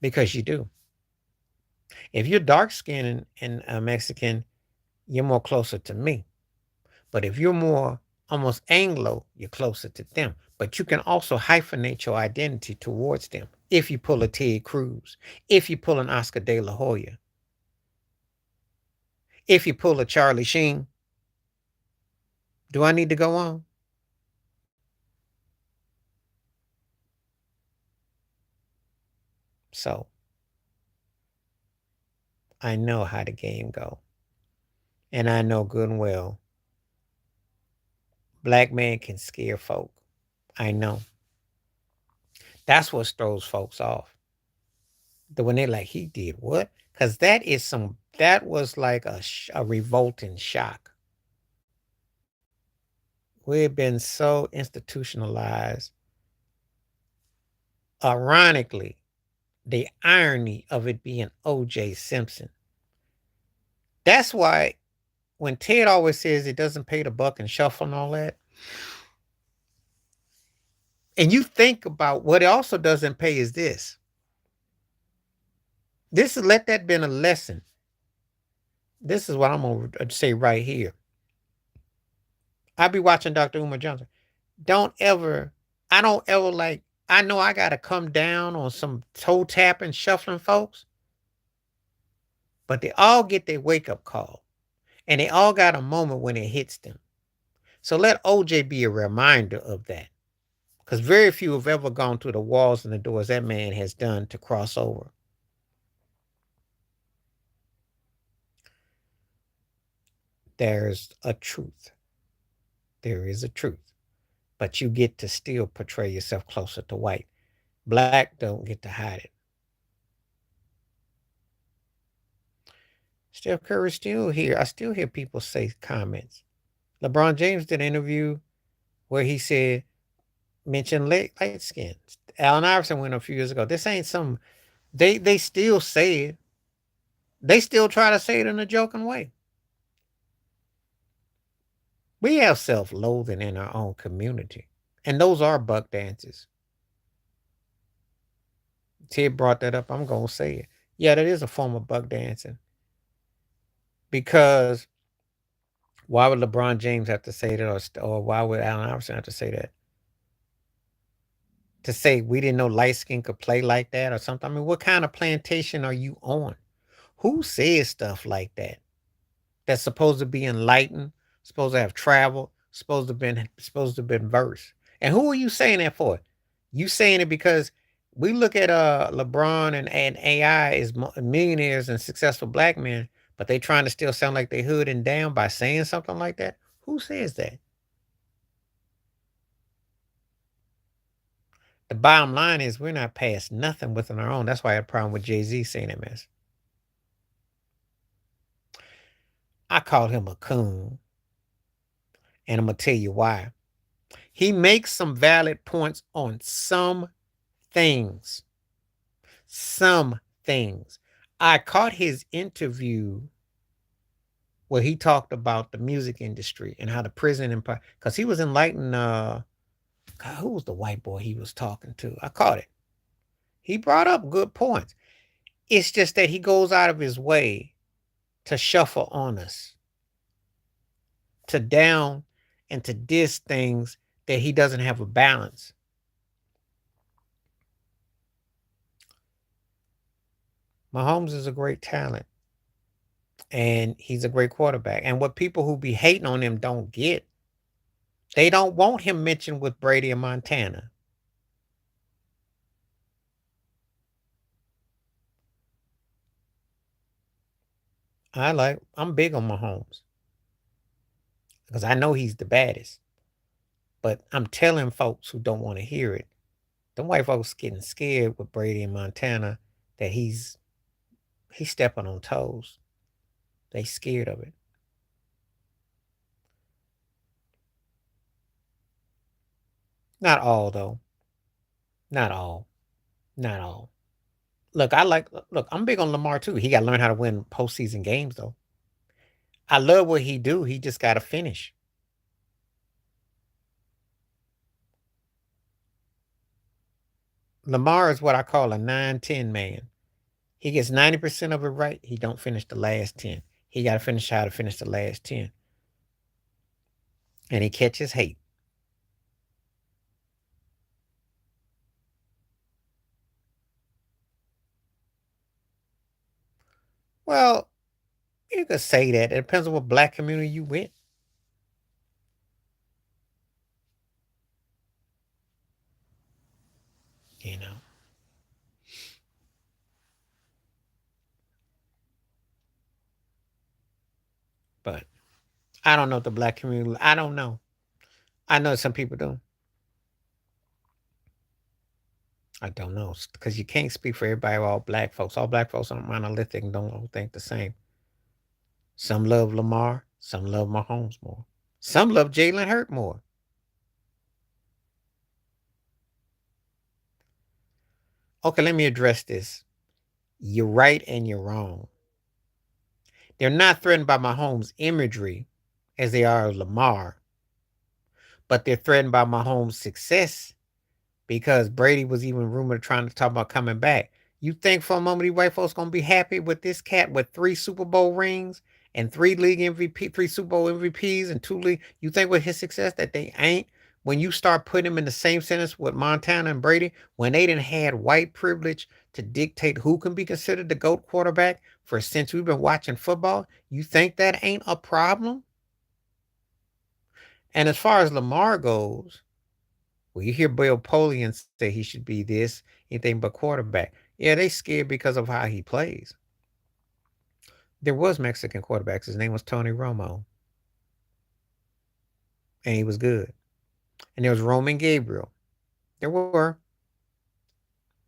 because you do. If you're dark skinned and Mexican, you're more closer to me. But if you're more almost Anglo, you're closer to them. But you can also hyphenate your identity towards them if you pull a Ted Cruz, if you pull an Oscar De La Hoya, if you pull a Charlie Sheen. Do I need to go on? So I know how the game go. And I know good and well black man can scare folk. I know. That's what throws folks off. When they're like, he did what? Because that was like a revolting shock. We've been so institutionalized. Ironically, the irony of it being O.J. Simpson. That's why when Ted always says it doesn't pay to buck and shuffle and all that, and you think about what it also doesn't pay is this. Let that been a lesson. This is what I'm going to say right here. I be watching Dr. Umar Johnson. I don't ever like, I know I got to come down on some toe tapping, shuffling folks, but they all get their wake up call and they all got a moment when it hits them. So let OJ be a reminder of that because very few have ever gone through the walls and the doors that man has done to cross over. There's a truth. There is a truth. But you get to still portray yourself closer to white. Black don't get to hide it. Steph Curry's still here. I still hear people say comments. LeBron James did an interview where he mentioned light skin. Allen Iverson went a few years ago. This ain't some, they still say it. They still try to say it in a joking way. We have self-loathing in our own community. And those are buck dances. Ted brought that up. I'm going to say it. Yeah, that is a form of buck dancing. Because why would LeBron James have to say that? Or why would Allen Iverson have to say that? To say we didn't know light skin could play like that or something. I mean, what kind of plantation are you on? Who says stuff like that? That's supposed to be enlightened, supposed to have traveled, supposed to have been versed. And who are you saying that for? You saying it because we look at LeBron and AI as millionaires and successful black men, but they trying to still sound like they hood and down by saying something like that? Who says that? The bottom line is we're not past nothing within our own. That's why I had a problem with Jay-Z saying that mess. I called him a coon, and I'm gonna tell you why. He makes some valid points on some things. Some things. I caught his interview where he talked about the music industry and how the prison empire, because he was enlightening God, who was the white boy he was talking to? I caught it. He brought up good points. It's just that he goes out of his way to shuffle on us, to down and to diss things that he doesn't have a balance. Mahomes is a great talent and he's a great quarterback. And what people who be hating on him don't get, they don't want him mentioned with Brady and Montana. I'm big on Mahomes because I know he's the baddest. But I'm telling folks who don't want to hear it, the white folks getting scared with Brady and Montana that he's stepping on toes. They scared of it. Not all though. Not all. Not all. Look, I'm big on Lamar too. He gotta learn how to win postseason games though. I love what he do. He just gotta finish. Lamar is what I call a 9-10 man. He gets 90% of it right. He don't finish the last 10. He gotta finish how to finish the last 10. And he catches hate. Well, you could say that. It depends on what black community you with, you know. But I don't know the black community. I don't know. I know some people do. I don't know because you can't speak for everybody. All black folks. All black folks aren't monolithic and don't all think the same. Some love Lamar. Some love Mahomes more. Some love Jalen Hurt more. Okay, let me address this. You're right and you're wrong. They're not threatened by Mahomes' imagery as they are Lamar, but they're threatened by Mahomes' success because Brady was even rumored trying to talk about coming back. You think for a moment these white folks gonna be happy with this cat with 3 Super Bowl rings and 3 league MVP, 3 Super Bowl MVPs and 2 league? You think with his success that they ain't? When you start putting him in the same sentence with Montana and Brady, when they didn't had white privilege to dictate who can be considered the GOAT quarterback for since we've been watching football, you think that ain't a problem? And as far as Lamar goes, well, you hear Bill Polian say he should be this, anything but quarterback. Yeah, they scared because of how he plays. There was Mexican quarterbacks. His name was Tony Romo, and he was good. And there was Roman Gabriel. There were.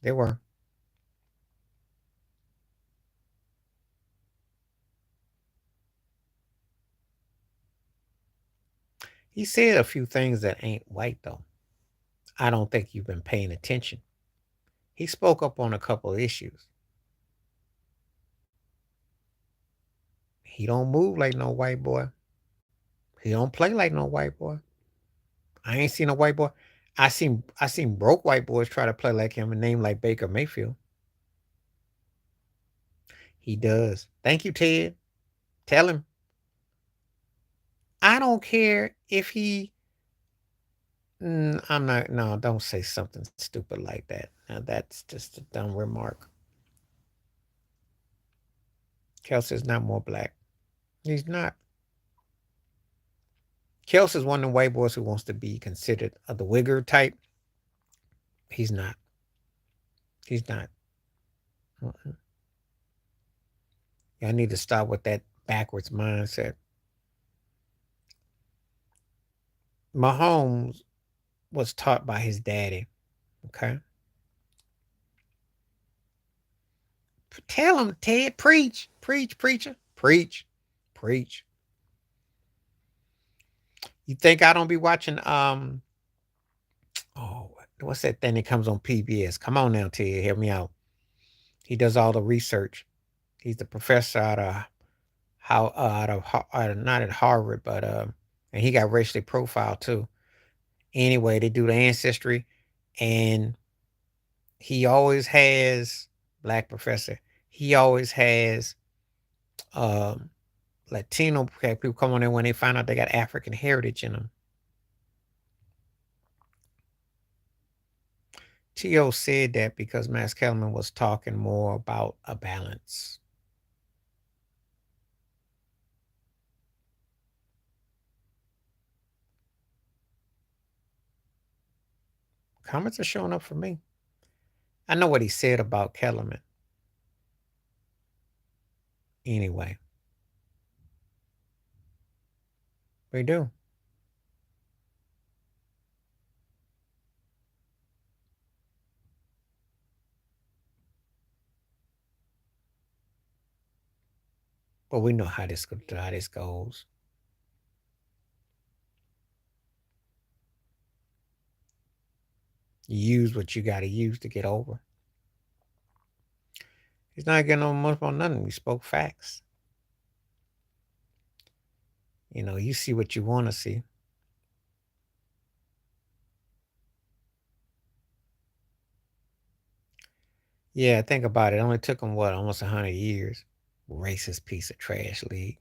There were. He said a few things that ain't white, though. I don't think you've been paying attention. He spoke up on a couple of issues. He don't move like no white boy. He don't play like no white boy. I ain't seen a white boy. I seen broke white boys try to play like him and name like Baker Mayfield. He does. Thank you, Ted. Tell him. I don't care if he. I'm not. No, don't say something stupid like that. Now, that's just a dumb remark. Kelsey's not more black. He's not. Kelsey's one of the white boys who wants to be considered of the wigger type. He's not. He's not. Mm-mm. Y'all need to stop with that backwards mindset. Mahomes was taught by his daddy. Okay. Tell them, Ted. Preach. Preach, preacher. Preach. Preach. You think I don't be watching oh, what's that thing that comes on PBS? Come on now, Ted. Help me out. He does all the research. He's the professor out of not at Harvard, but and he got racially profiled too. Anyway, they do the ancestry, and he always has black professor. He always has um Latino people come on there when they find out they got African heritage in them. T.O. said that because Max Kellerman was talking more about a balance. Comments are showing up for me. I know what he said about Kellerman. Anyway, we do. But we know how this goes. You use what you got to use to get over. He's not getting on much on nothing. We spoke facts. You know, you see what you want to see. Yeah, think about it. It only took him what, almost 100 years. Racist piece of trash league.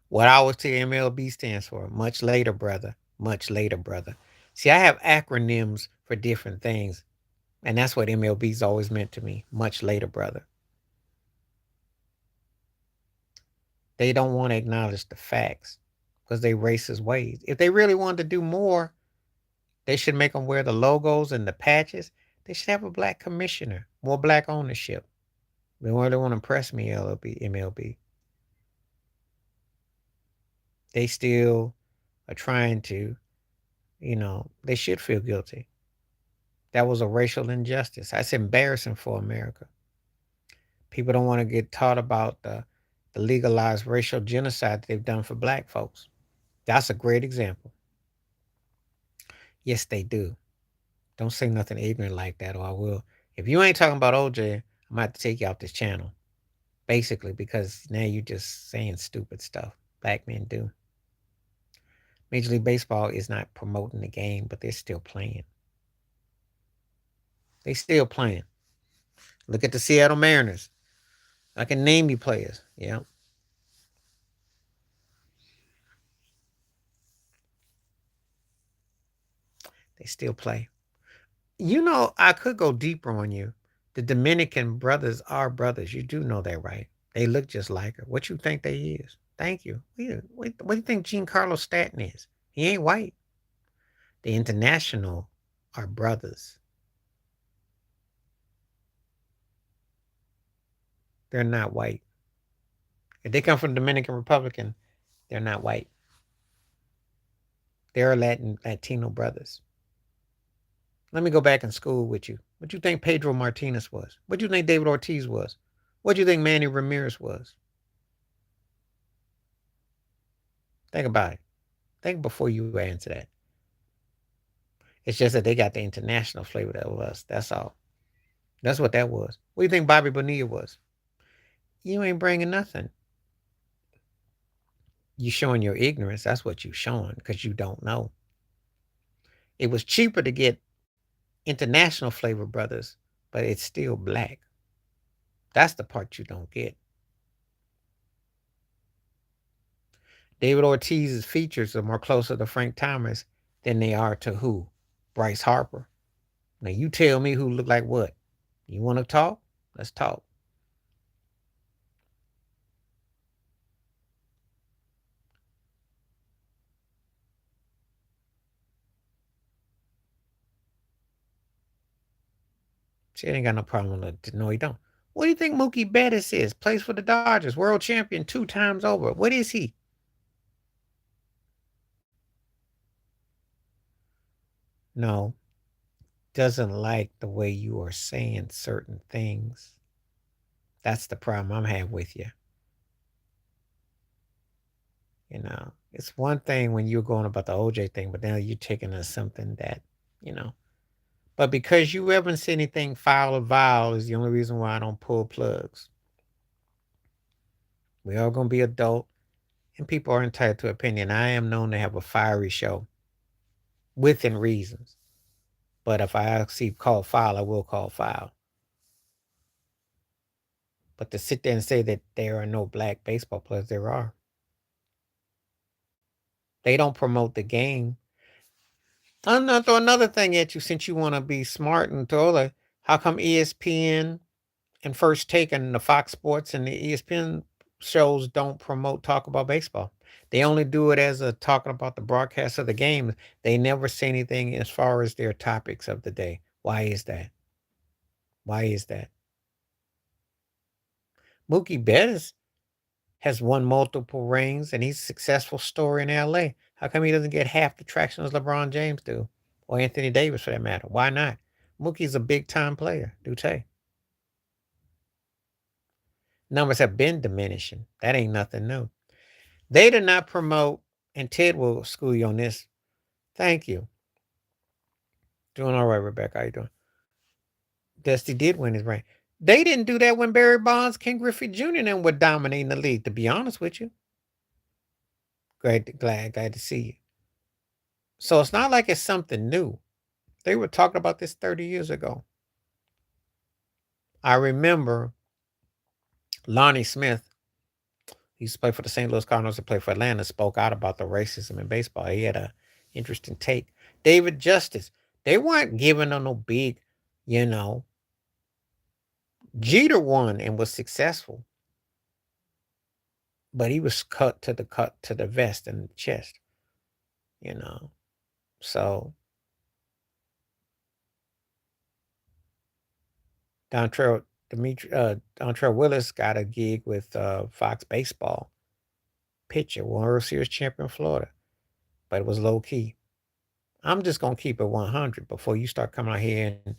What I always tell MLB stands for, much later, brother. Much later, brother. See, I have acronyms for different things, and that's what MLB's always meant to me. Much later, brother. They don't want to acknowledge the facts because they racist ways. If they really wanted to do more, they should make them wear the logos and the patches. They should have a black commissioner, more black ownership. They really want to impress me, MLB. They still are trying to, they should feel guilty. That was a racial injustice. That's embarrassing for America. People don't want to get taught about the legalized racial genocide that they've done for black folks. That's a great example. Yes, they do. Don't say nothing ignorant like that, or I will. If you ain't talking about OJ, I'm gonna have to take you off this channel. Basically, because now you're just saying stupid stuff. Black men do. Major League Baseball is not promoting the game, but they're still playing. They still playing. Look at the Seattle Mariners. I can name you players. Yeah. They still play. I could go deeper on you. The Dominican brothers are brothers. You do know that, right? They look just like her. What you think they is? Thank you. What do you think Giancarlo Stanton is? He ain't white. The international are brothers. They're not white. If they come from the Dominican Republic, they're not white. They're Latino brothers. Let me go back in school with you. What you think Pedro Martinez was? What you think David Ortiz was? What you think Manny Ramirez was? Think about it. Think before you answer that. It's just that they got the international flavor that was. That's all. That's what that was. What do you think Bobby Bonilla was? You ain't bringing nothing. You showing your ignorance. That's what you showing because you don't know. It was cheaper to get international flavor brothers, but it's still black. That's the part you don't get. David Ortiz's features are more closer to Frank Thomas than they are to who? Bryce Harper. Now you tell me who look like what. You want to talk? Let's talk. She ain't got no problem with it. No, he don't. What do you think Mookie Betts is? Plays for the Dodgers, world champion 2 times over. What is he? No. doesn't like the way you are saying certain things. That's the problem I'm having with you. You know, it's one thing when you're going about the OJ thing, but now you're taking it as something that, you know. But because you haven't seen anything foul or vile is the only reason why I don't pull plugs. We all gonna be adult, and people are entitled to opinion. I am known to have a fiery show within reasons. But if I see called foul, I will call foul. But to sit there and say that there are no black baseball players, there are. They don't promote the game. I'm gonna throw another thing at you since you want to be smart and throw it. How come ESPN and First Take and the Fox Sports and the ESPN shows don't promote talk about baseball? They only do it as a talking about the broadcast of the game. They never say anything as far as their topics of the day. Why is that? Why is that? Mookie Betts has won multiple rings and he's a successful story in LA. How come he doesn't get half the traction as LeBron James do? Or Anthony Davis for that matter? Why not? Mookie's a big time player, do say. Numbers have been diminishing. That ain't nothing new. They did not promote, and Ted will school you on this. Thank you. Doing all right, Rebecca. How you doing? Dusty did win his ring. They didn't do that when Barry Bonds, Ken Griffey Jr. and them were dominating the league, to be honest with you. Glad to see you. So it's not like it's something new. They were talking about this 30 years ago. I remember Lonnie Smith, he used to play for the St. Louis Cardinals and play for Atlanta, spoke out about the racism in baseball. He had an interesting take. David Justice, they weren't giving them no big, you know. Jeter won and was successful, but he was cut to the vest and the chest, you know. So Dontrell Willis got a gig with Fox Baseball, pitcher, World Series champion Florida, but it was low key. I'm just gonna keep it 100 before you start coming out here and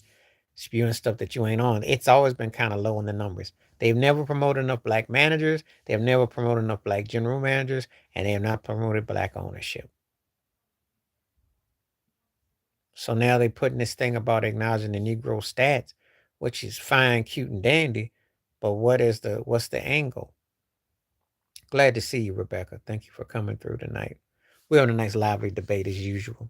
spewing stuff that you ain't on. It's always been kind of low in the numbers. They've never promoted enough black managers. They've never promoted enough black general managers, and they have not promoted black ownership. So now they're putting this thing about acknowledging the Negro stats, which is fine, cute, and dandy. But what's the angle? Glad to see you, Rebecca. Thank you for coming through tonight. We're on a nice lively debate as usual.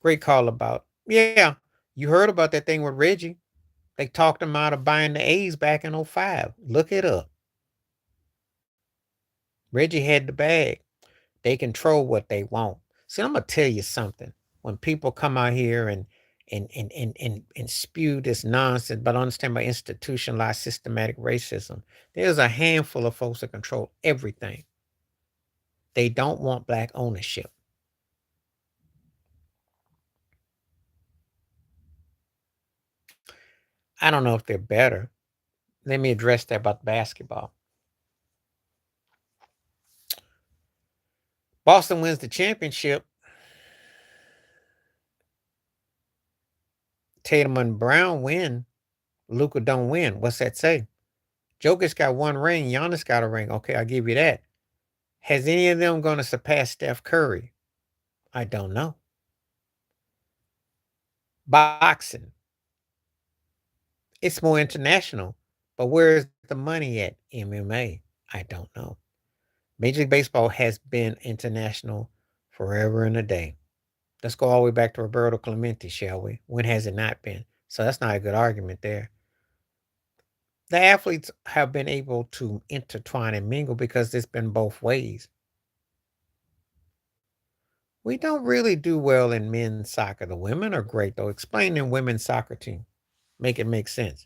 Great call about, yeah, you heard about that thing with Reggie. They talked him out of buying the A's back in '05. Look it up. Reggie had the bag. They control what they want. See, I'm gonna tell you something. When people come out here and spew this nonsense, but understand by institutionalized systematic racism, there's a handful of folks that control everything. They don't want black ownership. I don't know if they're better. Let me address that about basketball. Boston wins the championship. Tatum and Brown win. Luka don't win. What's that say? Jokic got one ring. Giannis got a ring. Okay, I'll give you that. Has any of them going to surpass Steph Curry? I don't know. Boxing. It's more international. But where's the money at? MMA. I don't know. Major League Baseball has been international forever and a day. Let's go all the way back to Roberto Clemente, shall we? When has it not been? So that's not a good argument there. The athletes have been able to intertwine and mingle because it's been both ways. We don't really do well in men's soccer. The women are great, though. Explain the women's soccer team. Make it make sense.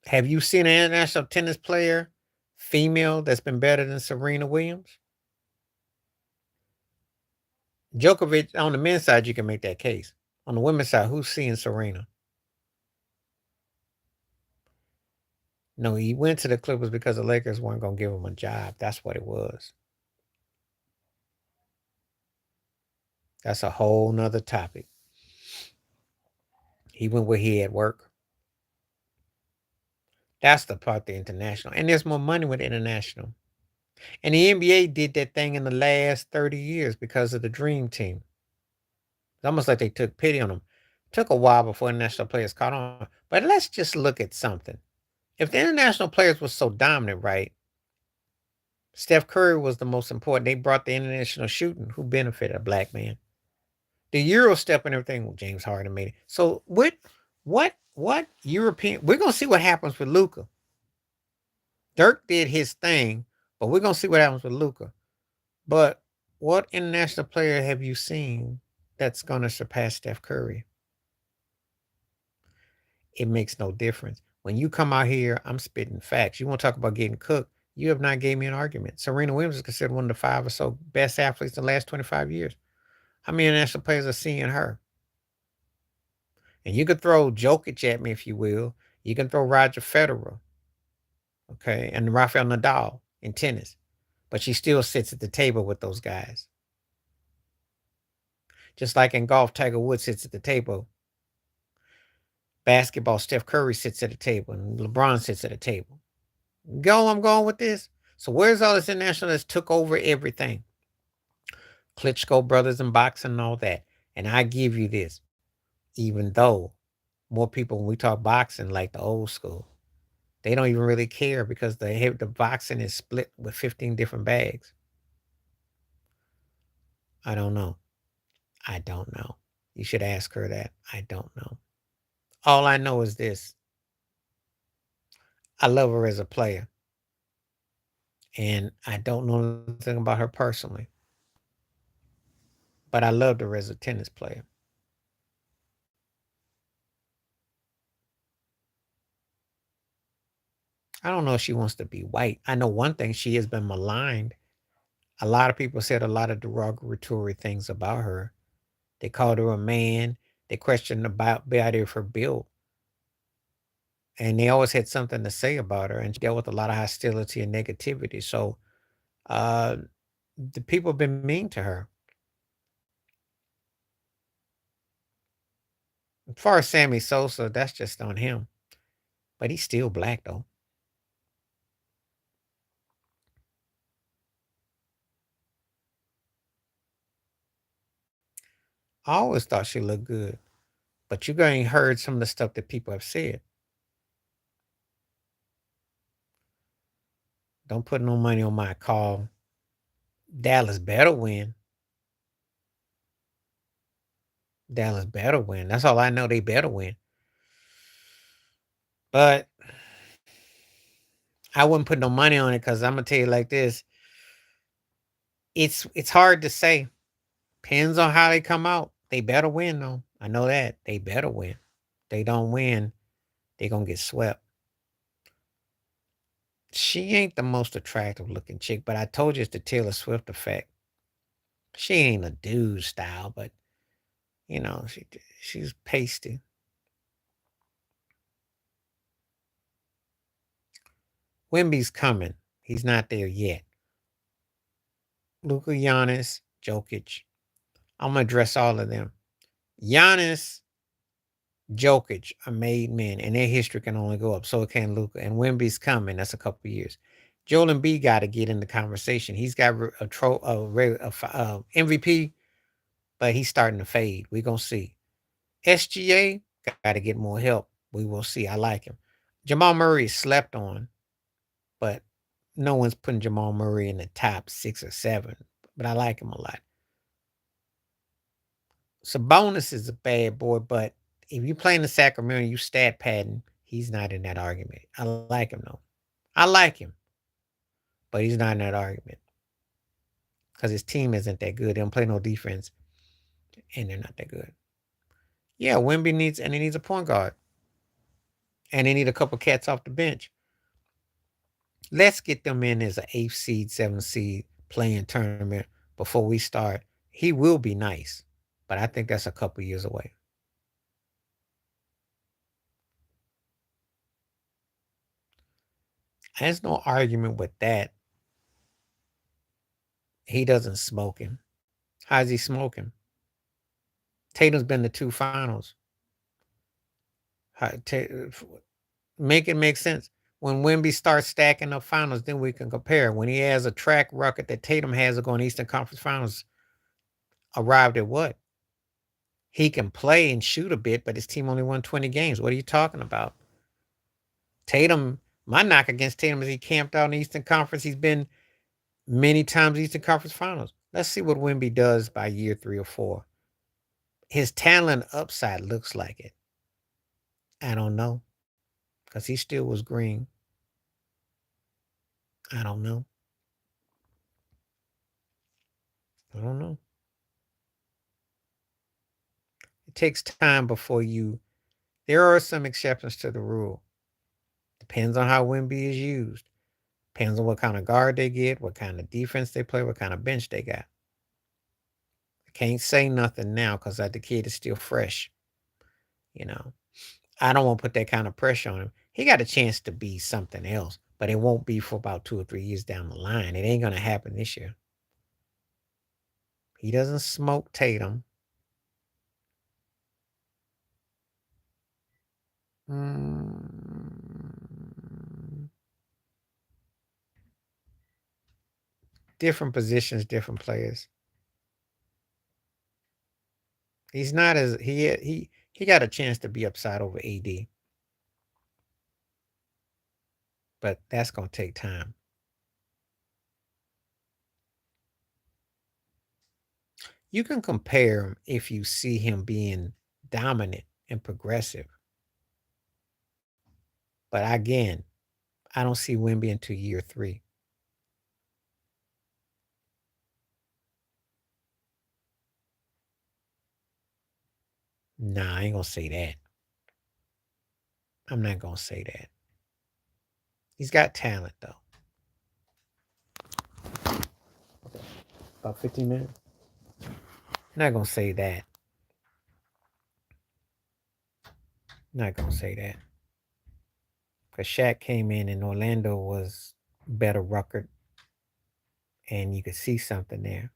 Have you seen an international tennis player, female, that's been better than Serena Williams? Djokovic, on the men's side, you can make that case. On the women's side, who's seeing Serena? No, he went to the Clippers because the Lakers weren't going to give him a job. That's what it was. That's a whole nother topic. He went where he had work. That's the part, the international. And there's more money with international. And the NBA did that thing in the last 30 years because of the Dream Team. It's almost like they took pity on them. Took a while before international players caught on. But let's just look at something. If the international players were so dominant, right? Steph Curry was the most important. They brought the international shooting. Who benefited? A black man. The Euro step and everything. Well, James Harden made it. So what European? We're gonna see what happens with Luca. Dirk did his thing, but we're gonna see what happens with Luca. But what international player have you seen that's gonna surpass Steph Curry? It makes no difference. When you come out here, I'm spitting facts. You want to talk about getting cooked? You have not gave me an argument. Serena Williams is considered one of the 5 or so best athletes in the last 25 years. How many international players are seeing her? And you could throw Jokic at me if you will. You can throw Roger Federer, okay, and Rafael Nadal in tennis. But she still sits at the table with those guys. Just like in golf, Tiger Woods sits at the table. Basketball, Steph Curry sits at the table, and LeBron sits at the table. I'm going with this. So where's all this international that's took over everything? Klitschko brothers and boxing and all that. And I give you this, even though more people, when we talk boxing, like the old school, they don't even really care because the boxing is split with 15 different bags. I don't know. I don't know. You should ask her that. I don't know. All I know is this. I love her as a player. And I don't know anything about her personally. But I loved her as a tennis player. I don't know if she wants to be white. I know one thing, she has been maligned. A lot of people said a lot of derogatory things about her. They called her a man. They questioned about body of her build. And they always had something to say about her. And she dealt with a lot of hostility and negativity. So uh, the people have been mean to her. As far as Sammy Sosa, that's just on him. But he's still black, though. I always thought she looked good. But you ain't heard some of the stuff that people have said. Don't put no money on my call. Dallas better win. Dallas better win. That's all I know. They better win. But I wouldn't put no money on it because I'm gonna tell you like this. It's hard to say. Depends on how they come out. They better win though. I know that. They better win. They don't win, they gonna get swept. She ain't the most attractive looking chick, but I told you it's the Taylor Swift effect. She ain't a dude style, but you know, she's pasty. Wimby's coming. He's not there yet. Luka, Giannis, Jokic. I'm gonna address all of them. Giannis, Jokic are made men, and their history can only go up. So can Luka. And Wimby's coming. That's a couple of years. Joel B got to get in the conversation. He's got MVP, but he's starting to fade. We're gonna see. SGA got to get more help. We will see. I like him. Jamal Murray is slept on, but no one's putting Jamal Murray in the top 6 or 7. But I like him a lot. Sabonis is a bad boy, but if you play in the Sacramento, you stat padding, he's not in that argument. I like him though. I like him, but he's not in that argument because his team isn't that good. They don't play no defense, and they're not that good. Yeah, Wemby needs and he needs a point guard, and they need a couple cats off the bench. Let's get them in as an 8th seed, 7th seed playing tournament before we start. He will be nice, but I think that's a couple years away. There's no argument with that. He doesn't smoke him. How's he smoking? Tatum's been to 2 finals. Make it make sense. When Wemby starts stacking up finals, then we can compare. When he has a track record that Tatum has of going Eastern Conference Finals, arrived at what? He can play and shoot a bit, but his team only won 20 games. What are you talking about? Tatum, my knock against Tatum is he camped out in the Eastern Conference. He's been many times Eastern Conference Finals. Let's see what Wemby does by year 3 or 4. His talent upside looks like it. I don't know because he still was green. I don't know. I don't know. It takes time before you. There are some exceptions to the rule. Depends on how Wemby is used. Depends on what kind of guard they get, what kind of defense they play, what kind of bench they got. I can't say nothing now because the kid is still fresh. You know, I don't want to put that kind of pressure on him. He got a chance to be something else, but it won't be for about 2 or 3 years down the line. It ain't going to happen this year. He doesn't smoke Tatum. Different positions, different players. He's not as he got a chance to be upside over AD, but that's gonna take time. You can compare him if you see him being dominant and progressive. But again, I don't see Wemby into year 3. Nah, I ain't gonna say that. I'm not gonna say that. He's got talent though. Okay. About 15 minutes. Not gonna say that. Not gonna say that. Because Shaq came in Orlando was better record, and you could see something there.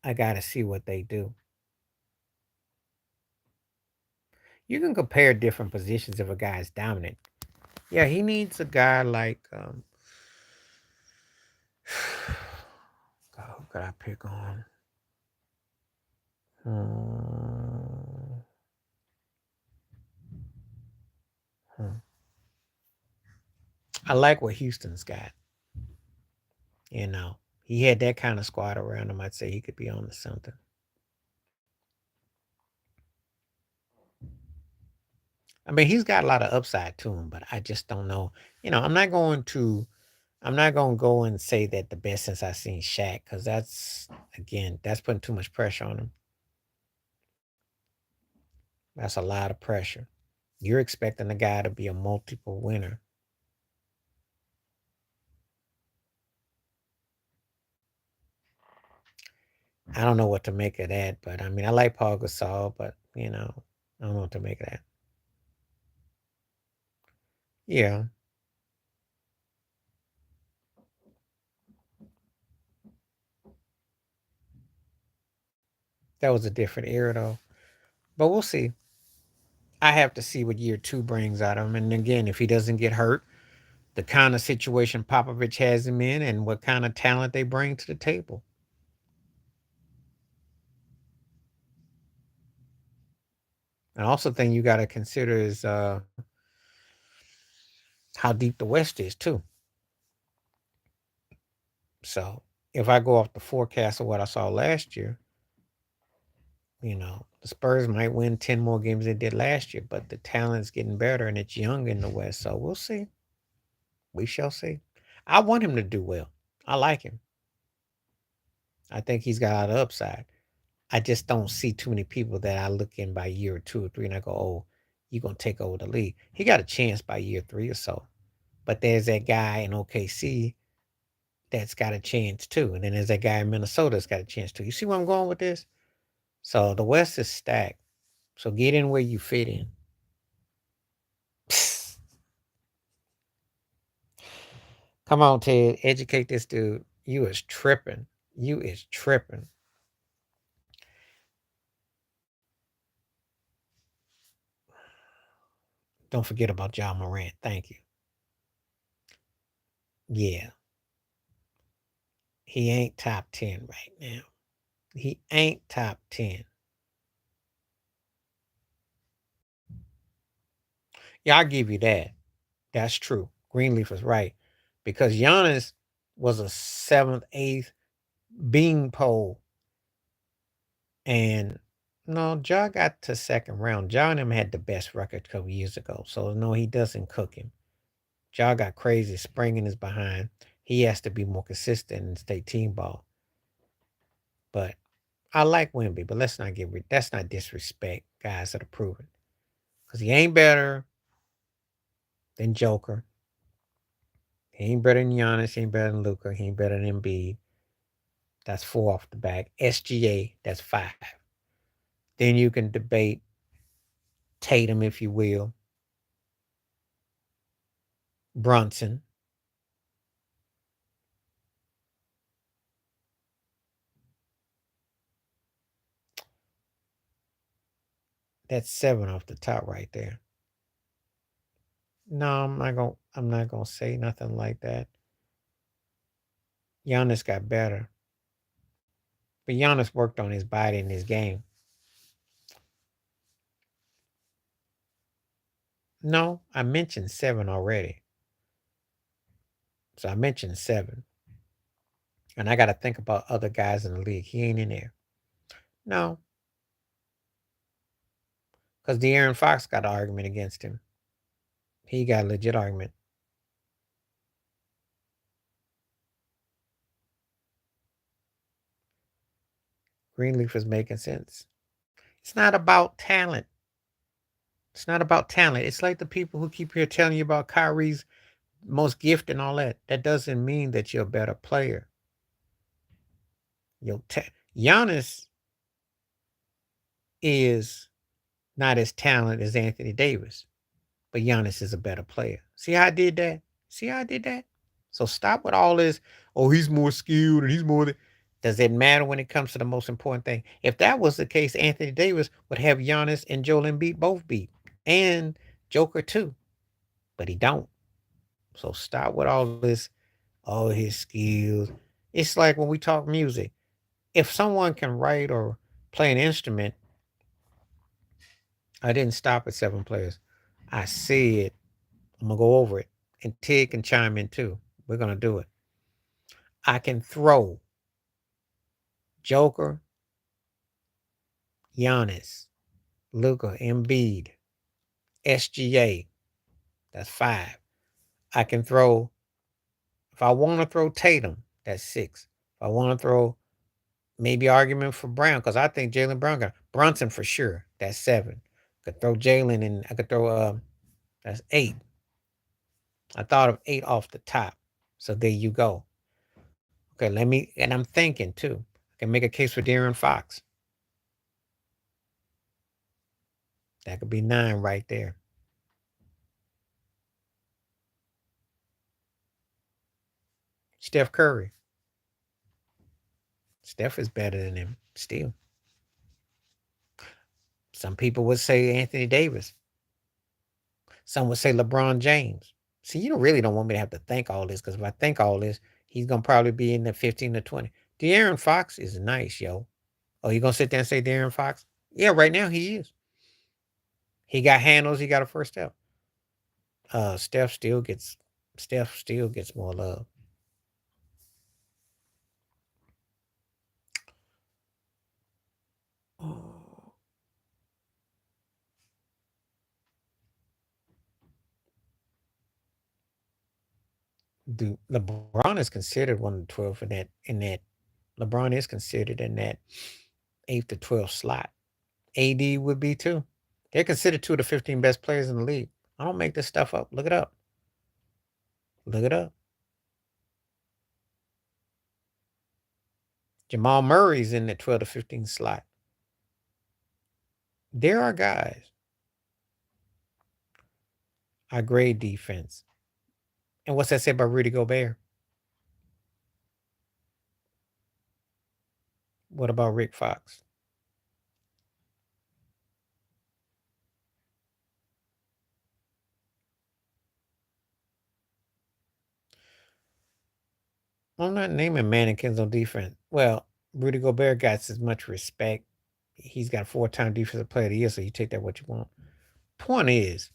I gotta see what they do. You can compare different positions if a guy is dominant. Yeah, he needs a guy like God, who could I pick on? Hmm. Hmm. I like what Houston's got. You know, he had that kind of squad around him. I'd say he could be on to something. I mean, he's got a lot of upside to him, but I just don't know. You know, I'm not going to go and say that the best since I've seen Shaq, because that's putting too much pressure on him. That's a lot of pressure. You're expecting the guy to be a multiple winner. I don't know what to make of that, but I mean, I like Paul Gasol, but I don't know what to make of that. Yeah, that was a different era though. But we'll see. I have to see what year 2 brings out of him. And again, if he doesn't get hurt, the kind of situation Popovich has him in and what kind of talent they bring to the table. And also thing you got to consider is how deep the West is too. So if I go off the forecast of what I saw last year, the Spurs might win 10 more games than they did last year, but the talent's getting better and it's young in the West. So we'll see. We shall see. I want him to do well. I like him. I think he's got a lot of upside. I just don't see too many people that I look in by year 2 or 3 and I go, oh, you're going to take over the league. He got a chance by year 3 or so. But there's that guy in OKC that's got a chance too. And then there's that guy in Minnesota that's got a chance too. You see where I'm going with this? So the West is stacked. So get in where you fit in. Come on, Ted. Educate this dude. You is tripping. You is tripping. Don't forget about John Morant. Thank you. Yeah, he ain't top 10 right now. He ain't top 10. Yeah, I'll give you that. That's true. Greenleaf was right. Because Giannis was a seventh, eighth beanpole. And no, Ja got to second round. Ja and him had the best record a couple years ago. So no, he doesn't cook him. Ja got crazy spring in his behind. He has to be more consistent and stay team ball. But I like Wemby, but let's not that's not disrespect guys that are proven. Because he ain't better than Joker. He ain't better than Giannis. He ain't better than Luka. He ain't better than Embiid. That's 4 off the back. SGA, that's 5. Then you can debate Tatum, if you will. Brunson. That's 7 off the top right there. No, I'm not gonna say nothing like that. Giannis got better. But Giannis worked on his body and his game. No, I mentioned 7 already. So I mentioned 7. And I got to think about other guys in the league. He ain't in there. No, because De'Aaron Fox got an argument against him. He got a legit argument. Greenleaf is making sense. It's not about talent. It's not about talent. It's like the people who keep here telling you about Kyrie's most gift and all that. That doesn't mean that you're a better player. Giannis is not as talented as Anthony Davis, but Giannis is a better player. See how I did that? See how I did that? So stop with all this. Oh, he's more skilled and he's more. Does it matter when it comes to the most important thing? If that was the case, Anthony Davis would have Giannis and Joel Embiid both beat, and Joker too, but he don't. So stop with all this. Oh, his skills. It's like when we talk music. If someone can write or play an instrument, I didn't stop at 7 players. I said I'm gonna go over it, and Tig can chime in too. We're gonna do it. I can throw Joker, Giannis, Luka, Embiid, SGA. That's 5. I can throw, if I want to throw Tatum, that's 6. If I want to throw maybe argument for Brown, because I think Jalen Brown got Brunson for sure. That's 7. I could throw Jalen and I could throw that's 8. I thought of 8 off the top. So there you go. Okay, and I'm thinking too. I can make a case for De'Aaron Fox. That could be 9 right there. Steph Curry. Steph is better than him still. Some people would say Anthony Davis. Some would say LeBron James. See, you really don't want me to have to think all this, because if I think all this, he's going to probably be in the 15 to 20. De'Aaron Fox is nice, yo. Oh, you going to sit there and say De'Aaron Fox? Yeah, right now he is. He got handles. He got a first step. Steph still gets more love. Oh. Dude, LeBron is considered one of the 12 in that LeBron is considered in that 8 to 12 slot. AD would be too. They're considered 2 of the 15 best players in the league. I don't make this stuff up. Look it up. Look it up. Jamal Murray's in the 12 to 15 slot. There are guys. I grade defense. And what's that say about Rudy Gobert? What about Rick Fox? I'm not naming mannequins on defense. Well, Rudy Gobert got as much respect. He's got 4-time defensive player of the year, so you take that what you want. Point is,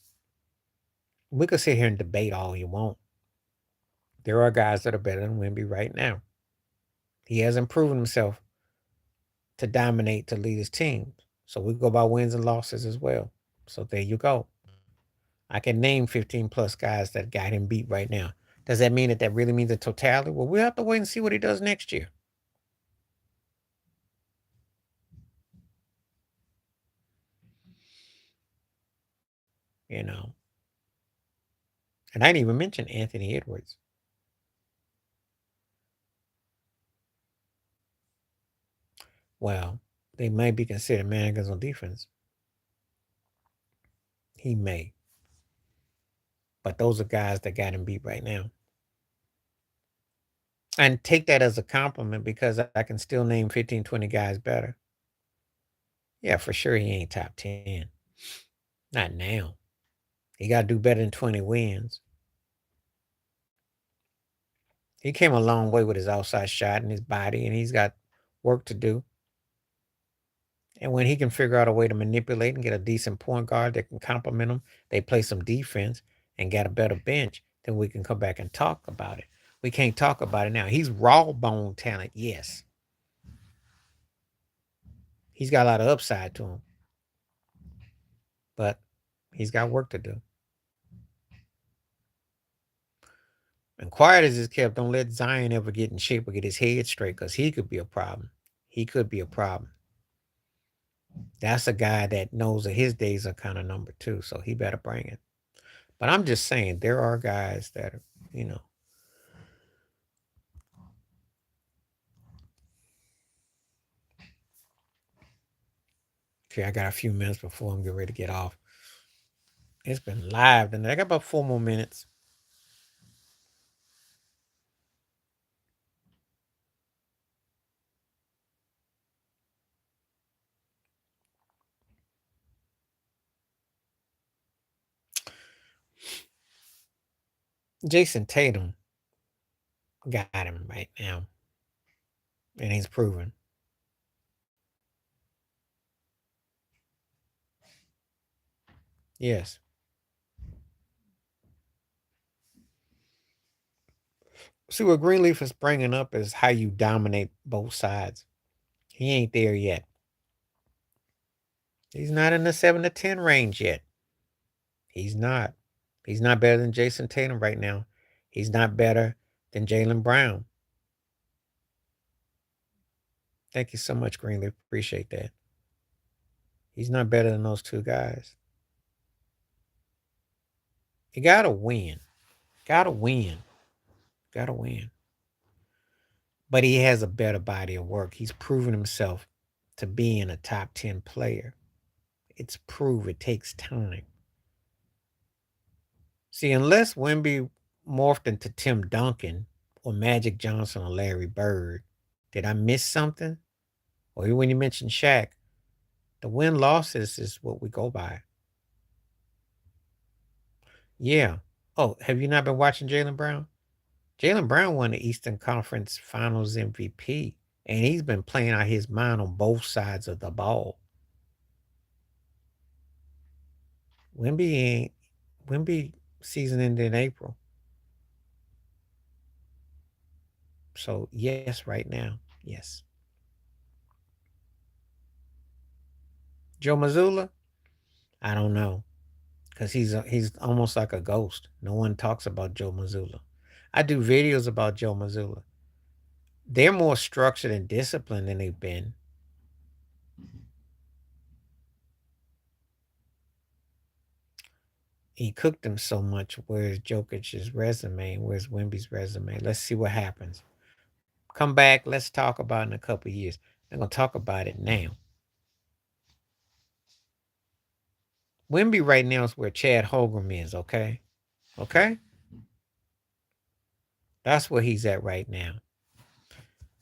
we could sit here and debate all you want. There are guys that are better than Wemby right now. He hasn't proven himself to dominate to lead his team. So we go by wins and losses as well. So there you go. I can name 15 plus guys that got him beat right now. Does that mean that that really means a totality? Well, we'll have to wait and see what he does next year. You know, and I didn't even mention Anthony Edwards. Well, they might be considered mannequins on defense. He may. But those are guys that got him beat right now. And take that as a compliment because I can still name 15, 20 guys better. Yeah, for sure he ain't top 10. Not now. He got to do better than 20 wins. He came a long way with his outside shot and his body, and he's got work to do. And when he can figure out a way to manipulate and get a decent point guard that can complement him, they play some defense and get a better bench, then we can come back and talk about it. We can't talk about it now. He's raw bone talent, yes. He's got a lot of upside to him, but he's got work to do. And quiet as it's kept, don't let Zion ever get in shape or get his head straight because he could be a problem. He could be a problem. That's a guy that knows that his days are kind of numbered too, so he better bring it. But I'm just saying, there are guys that are, you know. Okay, I got a few minutes before I'm getting ready to get off. It's been live, and I got about 4 more minutes. Jason Tatum got him right now, and he's proven. Yes. See, what Greenleaf is bringing up is how you dominate both sides. He ain't there yet. He's not in the 7 to 10 range yet. He's not. He's not better than Jason Tatum right now. He's not better than Jaylen Brown. Thank you so much, Greenleaf. Appreciate that. He's not better than those two guys. You gotta win. Gotta win. Gotta win. But he has a better body of work. He's proven himself to being a top 10 player. It's proof. It takes time. See, unless Wemby morphed into Tim Duncan or Magic Johnson or Larry Bird, did I miss something? Or when you mentioned Shaq, the win losses is what we go by. Yeah. Oh, have you not been watching Jaylen Brown? Jaylen Brown won the Eastern Conference Finals MVP, and he's been playing out his mind on both sides of the ball. Wemby ain't Wemby season ended in April. So yes, right now, yes. Joe Mazzulla, I don't know, because he's almost like a ghost. No one talks about Joe Mazzulla. I do videos about Joe Mazzulla. They're more structured and disciplined than they've been. He cooked them so much. Where's Jokic's resume? Where's Wemby's resume? Let's see what happens. Come back. Let's talk about it in a couple of years. I'm gonna talk about it now. Wemby right now is where Chad Holgram is. Okay, okay. That's where he's at right now.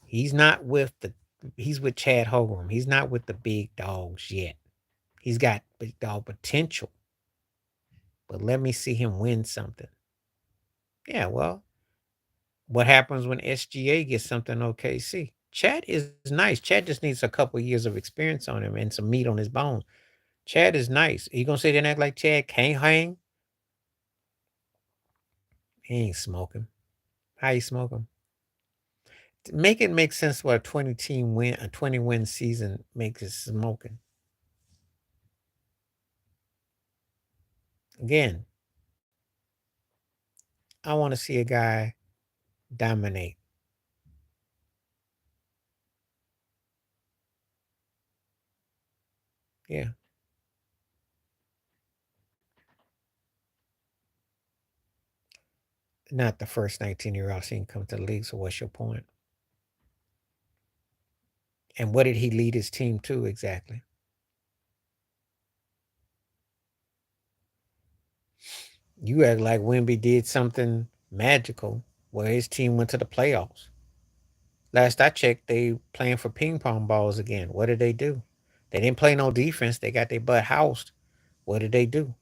He's not with the. He's with Chad Holgram. He's not with the big dogs yet. He's got big dog potential, but let me see him win something. Yeah, well, What happens when SGA gets something OKC? Chad is nice. Chad just needs a couple years of experience on him and some meat on his bones. Chad is nice. You gonna sit there and act like Chad can't hang? He ain't smoking. How you smoking? Make it make sense what a 20 win season makes it smoking. Again, I want to see a guy dominate. Yeah. Not the first 19-year I've seen come to the league. So what's your point? And what did he lead his team to exactly? You act like Wemby did something magical where his team went to the playoffs. Last I checked, they playing for ping pong balls again. What did they do? They didn't play no defense. They got their butt housed. What did they do?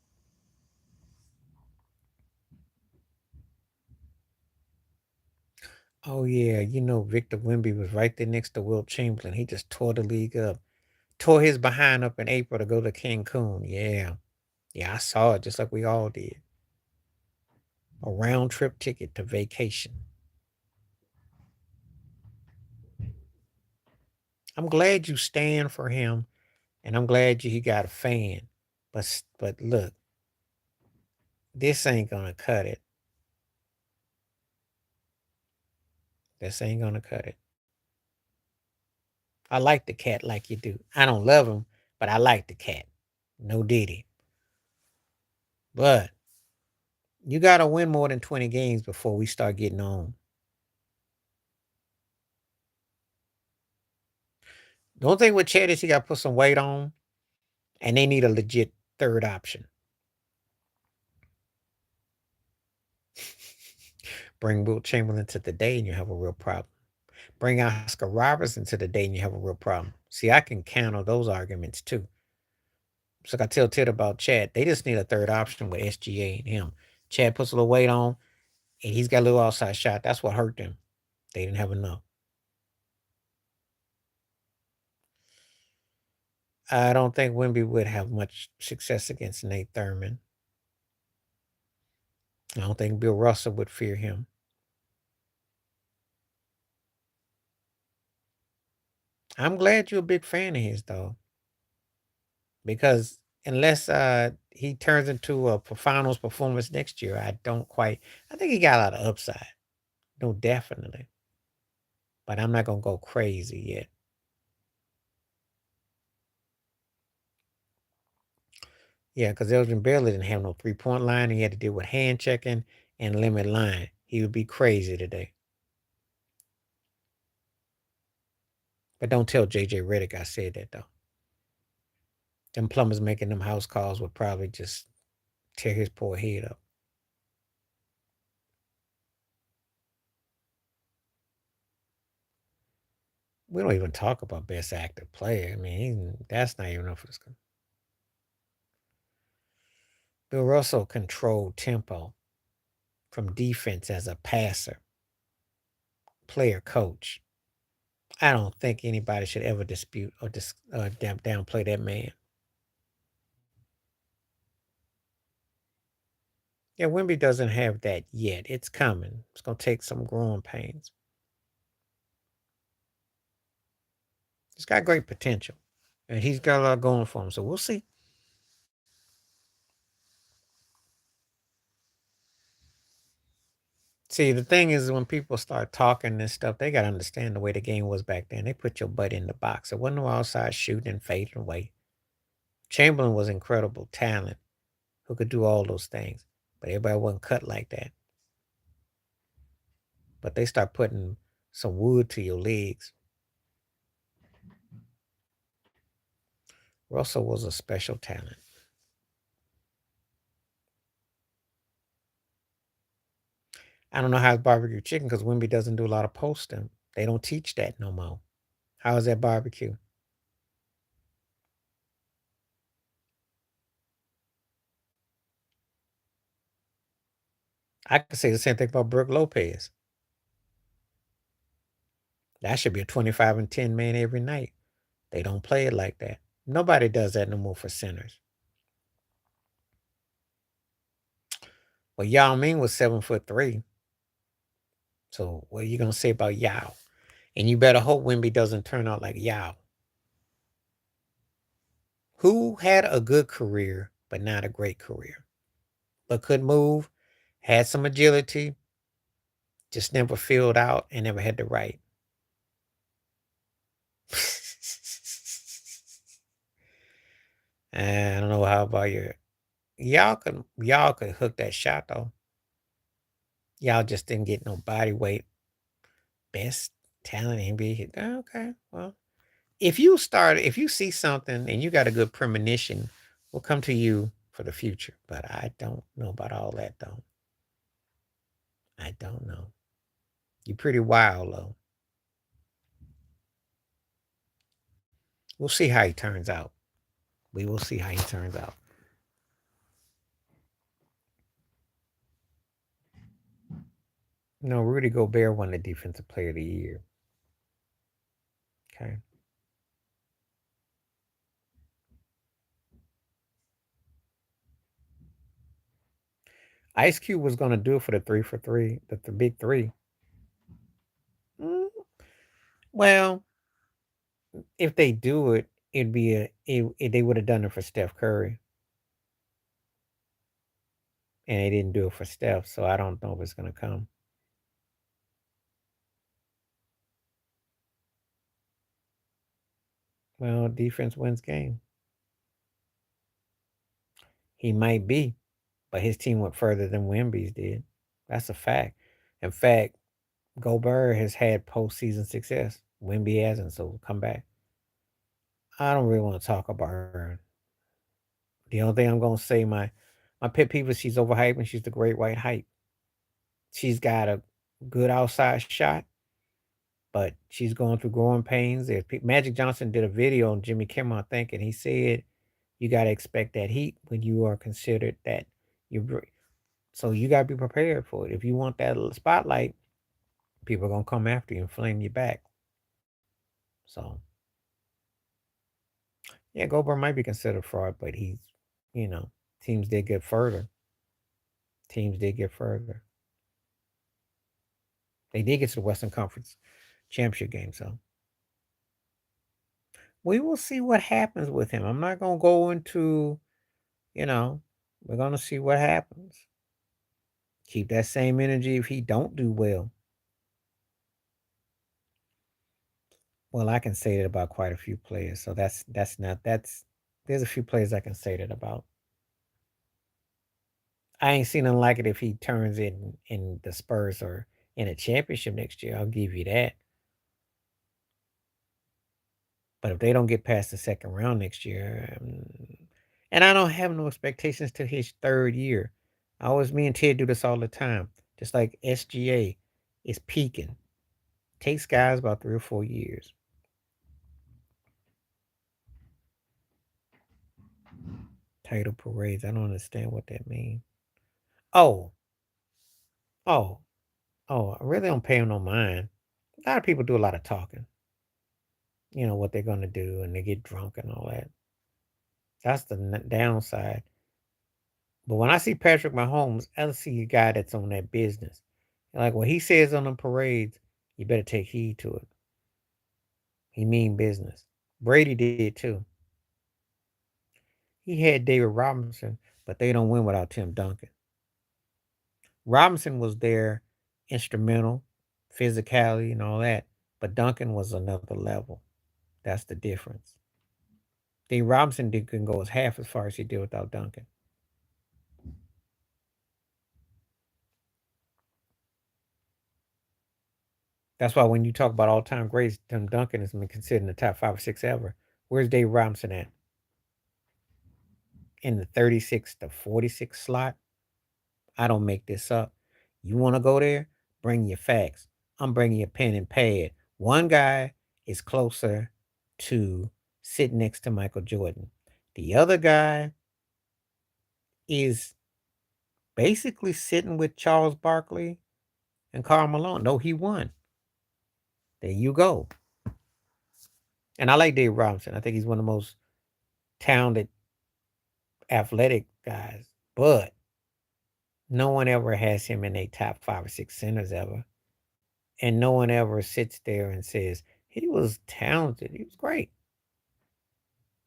Oh yeah, Victor Wemby was right there next to Wilt Chamberlain. He just tore the league up. Tore his behind up in April to go to Cancun. Yeah. Yeah, I saw it just like we all did. A round trip ticket to vacation. I'm glad you stand for him, and I'm glad he got a fan. But look, this ain't gonna cut it. This ain't gonna cut it. I like the cat like you do. I don't love him, but I like the cat. No diddy. But you gotta win more than 20 games before we start getting on. The only thing with Chad is he got to put some weight on, and they need a legit third option. Bring Wilt Chamberlain to the day, and you have a real problem. Bring Oscar Robertson to the day, and you have a real problem. See, I can counter those arguments too. So like I tell Ted about Chad, they just need a third option with SGA and him. Chad puts a little weight on, and he's got a little outside shot. That's what hurt them. They didn't have enough. I don't think Wemby would have much success against Nate Thurman. I don't think Bill Russell would fear him. I'm glad you're a big fan of his, though, because unless he turns into a finals performance next year, I don't quite. I think he got a lot of upside. No, definitely. But I'm not gonna go crazy yet. Yeah, because Elgin Baylor didn't have no 3-point line. He had to deal with hand checking and limit line. He would be crazy today. But don't tell JJ Redick I said that though. Them plumbers making them house calls would probably just tear his poor head up. We don't even talk about best active player. I mean, that's not even enough for this. Bill Russell controlled tempo from defense as a passer, player, coach. I don't think anybody should ever dispute or downplay that man. Yeah, Wimby doesn't have that yet. It's coming. It's going to take some growing pains. He's got great potential, and he's got a lot going for him. So we'll see. See, the thing is, when people start talking this stuff, they got to understand the way the game was back then. They put your butt in the box. It wasn't no outside shooting and fading away. Chamberlain was incredible talent who could do all those things, but everybody wasn't cut like that. But they start putting some wood to your legs. Russell was a special talent. I don't know how it's barbecue chicken because Wimby doesn't do a lot of posting. They don't teach that no more. How is that barbecue? I could say the same thing about Brooke Lopez. That should be a 25-10 man every night. They don't play it like that. Nobody does that no more for centers. Well, Yao Ming was 7'3". So what are you gonna say about Yao? And you better hope Wimby doesn't turn out like Yao, who had a good career but not a great career, but could move, had some agility, just never filled out and never had the right. And I don't know how about you. Y'all could hook that shot though. Y'all just didn't get no body weight. Best talent NBA hit. Okay, well, if you see something and you got a good premonition, we'll come to you for the future. But I don't know about all that though. I don't know. You're pretty wild though. We'll see how he turns out. We will see how he turns out. No, Rudy Gobert won the Defensive Player of the Year. Okay. Ice Cube was going to do it for the 3 for 3, the big three. Mm, well, if they do it, it'd be they would have done it for Steph Curry, and they didn't do it for Steph, so I don't know if it's going to come. Well, defense wins game. He might be, but his team went further than Wemby's did. That's a fact. In fact, Gobert has had postseason success. Wemby hasn't, so come back. I don't really want to talk about her. The only thing I'm gonna say, my pet peeve is she's overhyped and she's the great white hype. She's got a good outside shot, but she's going through growing pains. Magic Johnson did a video on Jimmy Kimmel, I think, and he said you got to expect that heat when you are considered that you're. So you got to be prepared for it. If you want that spotlight, people are gonna come after you and flame you back. So yeah, Goldberg might be considered fraud, but he's, you know, teams did get further. Teams did get further. They did get to the Western Conference championship game, so we will see what happens with him. I'm not gonna go into, you know, we're gonna see what happens. Keep that same energy if he don't do well. Well, I can say that about quite a few players, so that's not that's there's a few players I can say that about. I ain't seen nothing like it if he turns in the Spurs or in a championship next year. I'll give you that. But if they don't get past the second round next year, and I don't have no expectations to his third year. I always me and Ted do this all the time. Just like SGA is peaking. Takes guys about 3 or 4 years. Title parades. I don't understand what that means. Oh, oh, oh, I really don't pay him no mind. A lot of people do a lot of talking. You know what they're gonna do, and they get drunk and all that. That's the downside. But when I see Patrick Mahomes, I see a guy that's on that business. Like what he says on the parades, you better take heed to it. He mean business. Brady did too. He had David Robinson, but they don't win without Tim Duncan. Robinson was there, instrumental, physicality and all that, but Duncan was another level. That's the difference. Dave Robinson didn't go as half as far as he did without Duncan. That's why when you talk about all-time greats, Tim Duncan has been considered in the top 5 or 6 ever. Where's Dave Robinson at? In the 36 to 46 slot? I don't make this up. You want to go there? Bring your facts. I'm bringing your pen and pad. One guy is closer to sitting next to Michael Jordan. The other guy is basically sitting with Charles Barkley and Karl Malone. No, he won. There you go. And I like Dave Robinson. I think he's one of the most talented, athletic guys. But no one ever has him in a top 5 or 6 centers ever. And no one ever sits there and says, he was talented. He was great.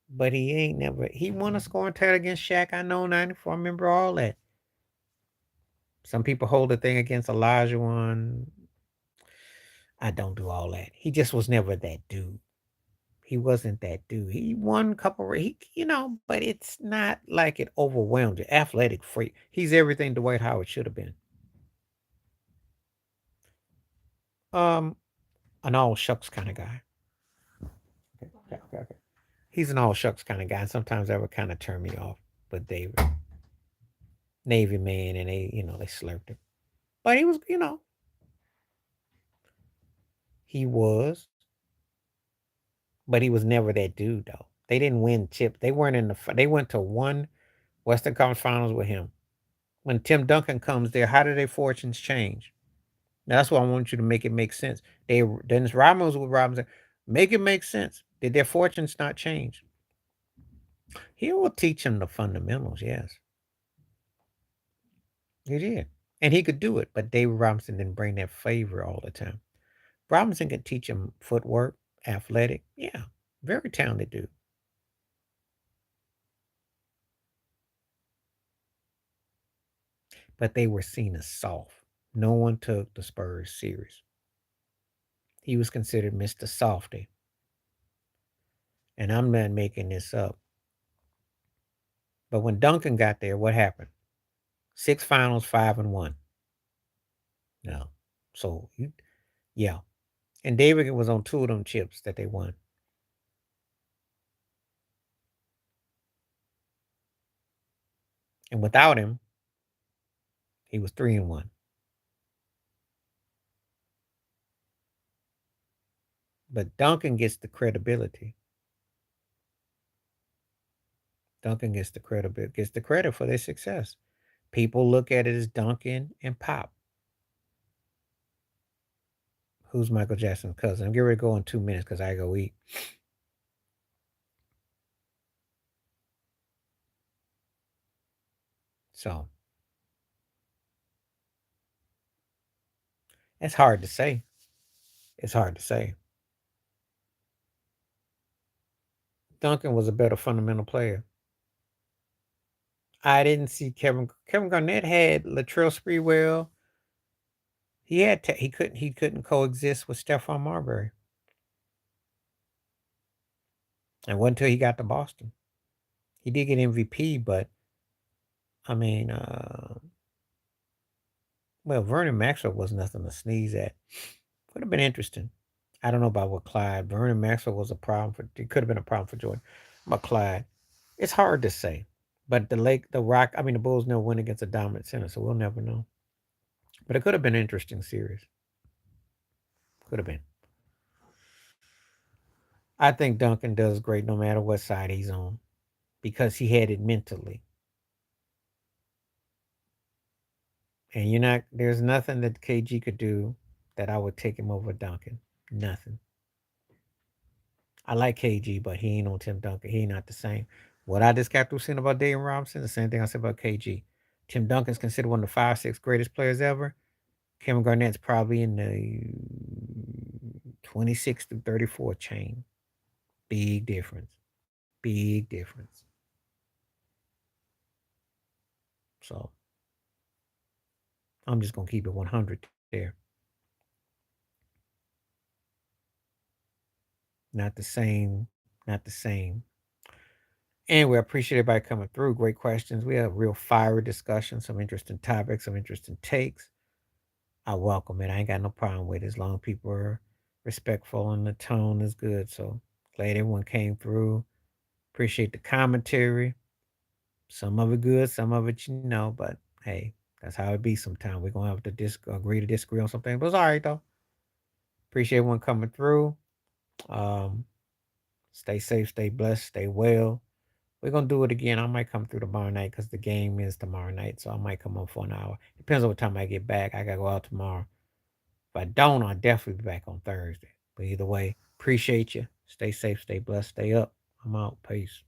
But he ain't never, he won a scoring title against Shaq. I know 94. I remember all that. Some people hold the thing against Elijah one. I don't do all that. He just was never that dude. He wasn't that dude. He won a couple, but it's not like it overwhelmed you. Athletic freak. He's everything Dwight Howard should have been. Um, an all shucks kind of guy. Okay. He's an all shucks kind of guy. And sometimes that would kind of turn me off. But David, Navy man, and they slurped him. But he was, he was, but he was never that dude though. They didn't win chips. They weren't in the. They went to one Western Conference Finals with him. When Tim Duncan comes there, how do their fortunes change? Now, that's why I want you to make it make sense. Dennis Rodman was with Robinson. Make it make sense. Did their fortunes not change? He will teach them the fundamentals, yes. He did. And he could do it, but David Robinson didn't bring that flavor all the time. Robinson could teach him footwork, athletic. Yeah, very talented dude. But they were seen as soft. No one took the Spurs serious. He was considered Mr. Softy. And I'm not making this up. But when Duncan got there, what happened? 6 finals, 5-1. No. So, yeah. And David was on 2 of them chips that they won. And without him, he was 3-1. But Duncan gets the credibility. Duncan gets the credit for their success. People look at it as Duncan and Pop. Who's Michael Jackson's cousin? I'm getting ready to go in 2 minutes because I go eat. So it's hard to say. It's hard to say. Duncan was a better fundamental player. I didn't see Kevin Garnett had Latrell Sprewell. He couldn't coexist with Stephon Marbury. And wasn't until he got to Boston. He did get MVP, but I mean, Vernon Maxwell was nothing to sneeze at. Would have been interesting. I don't know about what Clyde. Vernon Maxwell was a problem for. It could have been a problem for Jordan. But Clyde, it's hard to say. But the Bulls never win against a dominant center, so we'll never know. But it could have been an interesting series. Could have been. I think Duncan does great no matter what side he's on because he had it mentally. And there's nothing that KG could do that I would take him over Duncan. Nothing. I like KG, but he ain't on Tim Duncan. He ain't not the same. What I just got through saying about David Robinson, the same thing I said about KG. Tim Duncan's considered one of the 5, 6 greatest players ever. Kevin Garnett's probably in the 26 through 34 chain. Big difference. Big difference. So I'm just going to keep it 100 there. Not the same. Not the same. And we appreciate everybody coming through. Great questions. We have real fiery discussion, some interesting topics, some interesting takes. I welcome it. I ain't got no problem with it as long as people are respectful and the tone is good. So glad everyone came through. Appreciate the commentary. Some of it good, some of it but hey, that's how it be sometimes. We're gonna have to agree to disagree on something. But it's all right though. Appreciate everyone coming through. Stay safe, stay blessed, stay well. We're gonna do it again. I might come through tomorrow night because the game is tomorrow night. So I might come on for an hour. Depends on what time I get back. I gotta go out tomorrow. If I don't, I'll definitely be back on Thursday. But either way, appreciate you. Stay safe, stay blessed, stay up. I'm out. Peace.